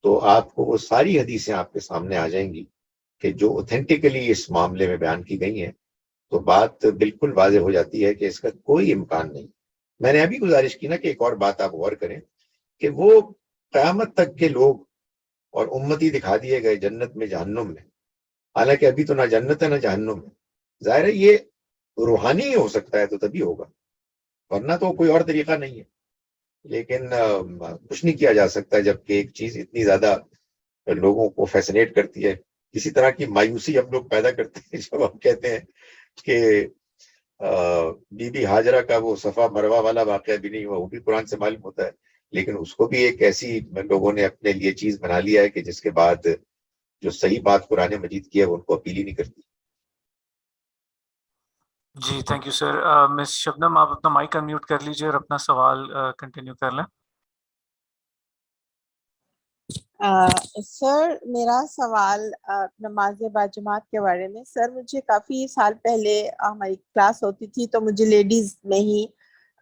تو آپ کو وہ ساری حدیثیں آپ کے سامنے آ جائیں گی کہ جو اوتھینٹیکلی اس معاملے میں بیان کی گئی ہیں, تو بات بالکل واضح ہو جاتی ہے کہ اس کا کوئی امکان نہیں. میں نے ابھی گزارش کی نا کہ ایک اور بات آپ غور کریں کہ وہ قیامت تک کے لوگ اور امتی دکھا دیے گئے جنت میں جہنم میں, حالانکہ ابھی تو نہ جنت ہے نہ جہنم ہے. ظاہر ہے یہ روحانی ہی ہو سکتا ہے تو تبھی ہوگا, ورنہ تو کوئی اور طریقہ نہیں ہے. لیکن کچھ نہیں کیا جا سکتا جبکہ ایک چیز اتنی زیادہ لوگوں کو فیسنیٹ کرتی ہے. کسی طرح کی مایوسی ہم لوگ پیدا کرتے ہیں جب ہم کہتے ہیں کہ بی بی ہاجرہ کا وہ صفا مروہ والا واقعہ بھی نہیں ہوا, وہ بھی قرآن سے معلوم ہوتا ہے, لیکن اس کو بھی ایک ایسی لوگوں نے اپنے لیے چیز بنا لیا ہے کہ جس کے بعد جو صحیح بات قرآن مجید کی ہے وہ ان کو اپیل ہی نہیں کرتی. جی تھینک یو سر. مس شبنم آپ اپنا مائک انمیوٹ کر لیجیے اور اپنا سوال کنٹینیو کر لیں. سر میرا سوال نماز باجماعت کے بارے میں. سر مجھے کافی سال پہلے ہماری کلاس ہوتی تھی تو مجھے لیڈیز میں ہی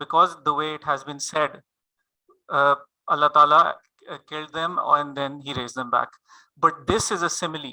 because the way it has been said, Allah Ta'ala killed them and then he raised them back. But this is a simile.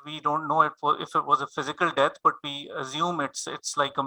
we don't know if it was a physical death, but we assume it's like a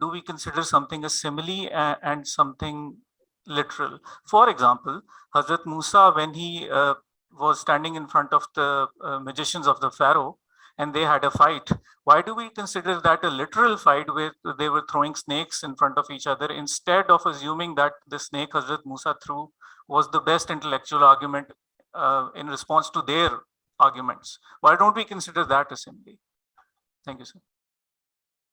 do we consider something a simile and something literal? For example, Hazrat Musa, when he was standing in front of the magicians of the Pharaoh and they had a fight, why do we consider that a literal fight where they were throwing snakes in front of each other, instead of assuming that the snake Hazrat Musa threw was the best intellectual argument in response to their arguments? Why don't we consider that a simile? Thank you, sir.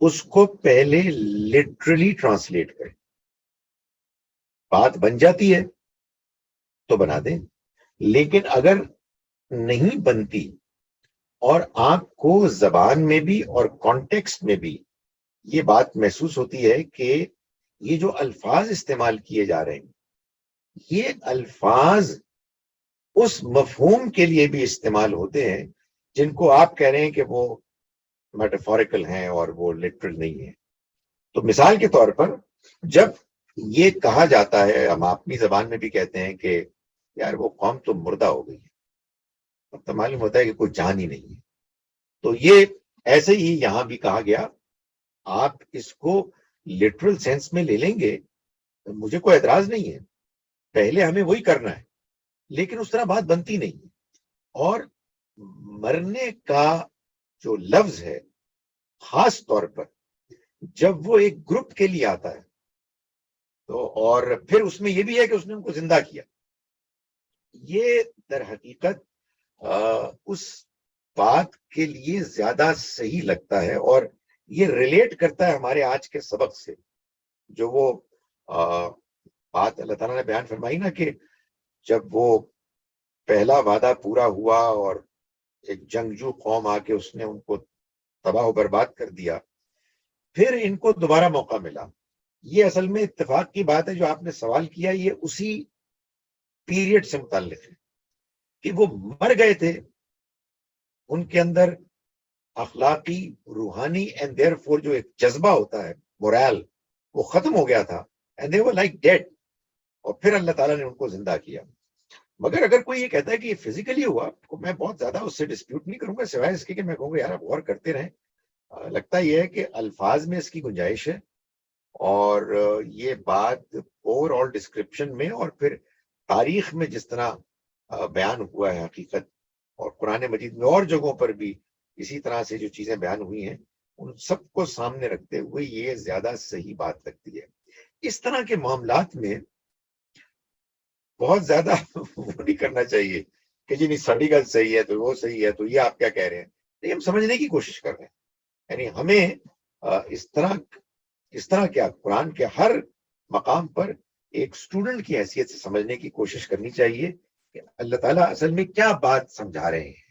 اس کو پہلے literally translate کریں. بات بن جاتی ہے تو بنا دیں, لیکن اگر نہیں بنتی اور آپ کو زبان میں بھی اور کانٹیکسٹ میں بھی یہ بات محسوس ہوتی ہے کہ یہ جو الفاظ استعمال کیے جا رہے ہیں یہ الفاظ اس مفہوم کے لیے بھی استعمال ہوتے ہیں جن کو آپ کہہ رہے ہیں کہ وہ میٹافوریکل ہیں اور وہ لٹرل نہیں ہیں. تو مثال کے طور پر جب یہ کہا جاتا ہے, ہم اپنی زبان میں بھی کہتے ہیں کہ یار وہ قوم تو مردہ ہو گئی ہے, اب تو معلوم ہوتا ہے کہ کوئی جان ہی نہیں ہے. تو یہ ایسے ہی یہاں بھی کہا گیا, آپ اس کو لٹرل سینس میں لے لیں گے مجھے کوئی اعتراض نہیں ہے, پہلے ہمیں وہی کرنا ہے, لیکن اس طرح بات بنتی نہیں. اور مرنے کا جو لفظ ہے خاص طور پر جب وہ ایک گروپ کے لیے آتا ہے تو, اور پھر اس میں یہ بھی ہے کہ اس نے ان کو زندہ کیا, یہ در حقیقت اس بات کے لیے زیادہ صحیح لگتا ہے اور یہ ریلیٹ کرتا ہے ہمارے آج کے سبق سے, جو وہ بات اللہ تعالیٰ نے بیان فرمائی نا کہ جب وہ پہلا وعدہ پورا ہوا اور ایک جنگجو قوم آ کے اس نے ان کو تباہ و برباد کر دیا, پھر ان کو دوبارہ موقع ملا. یہ اصل میں اتفاق کی بات ہے جو آپ نے سوال کیا, یہ اسی پیریڈ سے متعلق ہے کہ وہ مر گئے تھے, ان کے اندر اخلاقی روحانی اینڈ دیئر فور جو ایک جذبہ ہوتا ہے مورال وہ ختم ہو گیا تھا, and they were like dead, اور پھر اللہ تعالیٰ نے ان کو زندہ کیا. مگر اگر کوئی یہ کہتا ہے کہ یہ فزیکلی ہوا, تو میں بہت زیادہ اس سے ڈسپیوٹ نہیں کروں گا, سوائے اس کے کہ میں کہوں گا یار آپ غور کرتے رہیں. لگتا یہ ہے کہ الفاظ میں اس کی گنجائش ہے, اور یہ بات اوور آل ڈسکرپشن میں اور پھر تاریخ میں جس طرح بیان ہوا ہے حقیقت, اور قرآن مجید میں اور جگہوں پر بھی اسی طرح سے جو چیزیں بیان ہوئی ہیں, ان سب کو سامنے رکھتے ہوئے یہ زیادہ صحیح بات لگتی ہے. اس طرح کے معاملات میں بہت زیادہ وہ نہیں کرنا چاہیے کہ جی نہیں ساری گل صحیح ہے تو وہ صحیح ہے تو یہ آپ کیا کہہ رہے ہیں. نہیں, ہم سمجھنے کی کوشش کر رہے ہیں, یعنی ہمیں اس طرح کیا قرآن کے ہر مقام پر ایک اسٹوڈنٹ کی حیثیت سے سمجھنے کی کوشش کرنی چاہیے کہ اللہ تعالیٰ اصل میں کیا بات سمجھا رہے ہیں.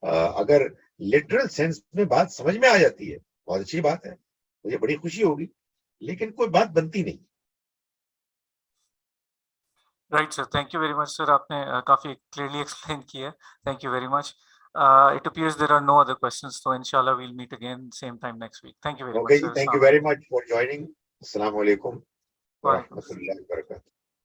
اگر لٹرل سینس میں بات سمجھ میں آ جاتی ہے بہت اچھی بات ہے, مجھے بڑی خوشی ہوگی, لیکن کوئی بات بنتی نہیں. Right sir, thank you very much sir, آپ نے کافی کلیئرلی ایکسپلین کیا ہے, thank you very much. It appears there are no other questions, so inshallah we'll meet again same time next week. Thank you very much, Okay, sir. thank you very much for joining. Assalamu alaikum wa rahmatullahi wa barakatuh.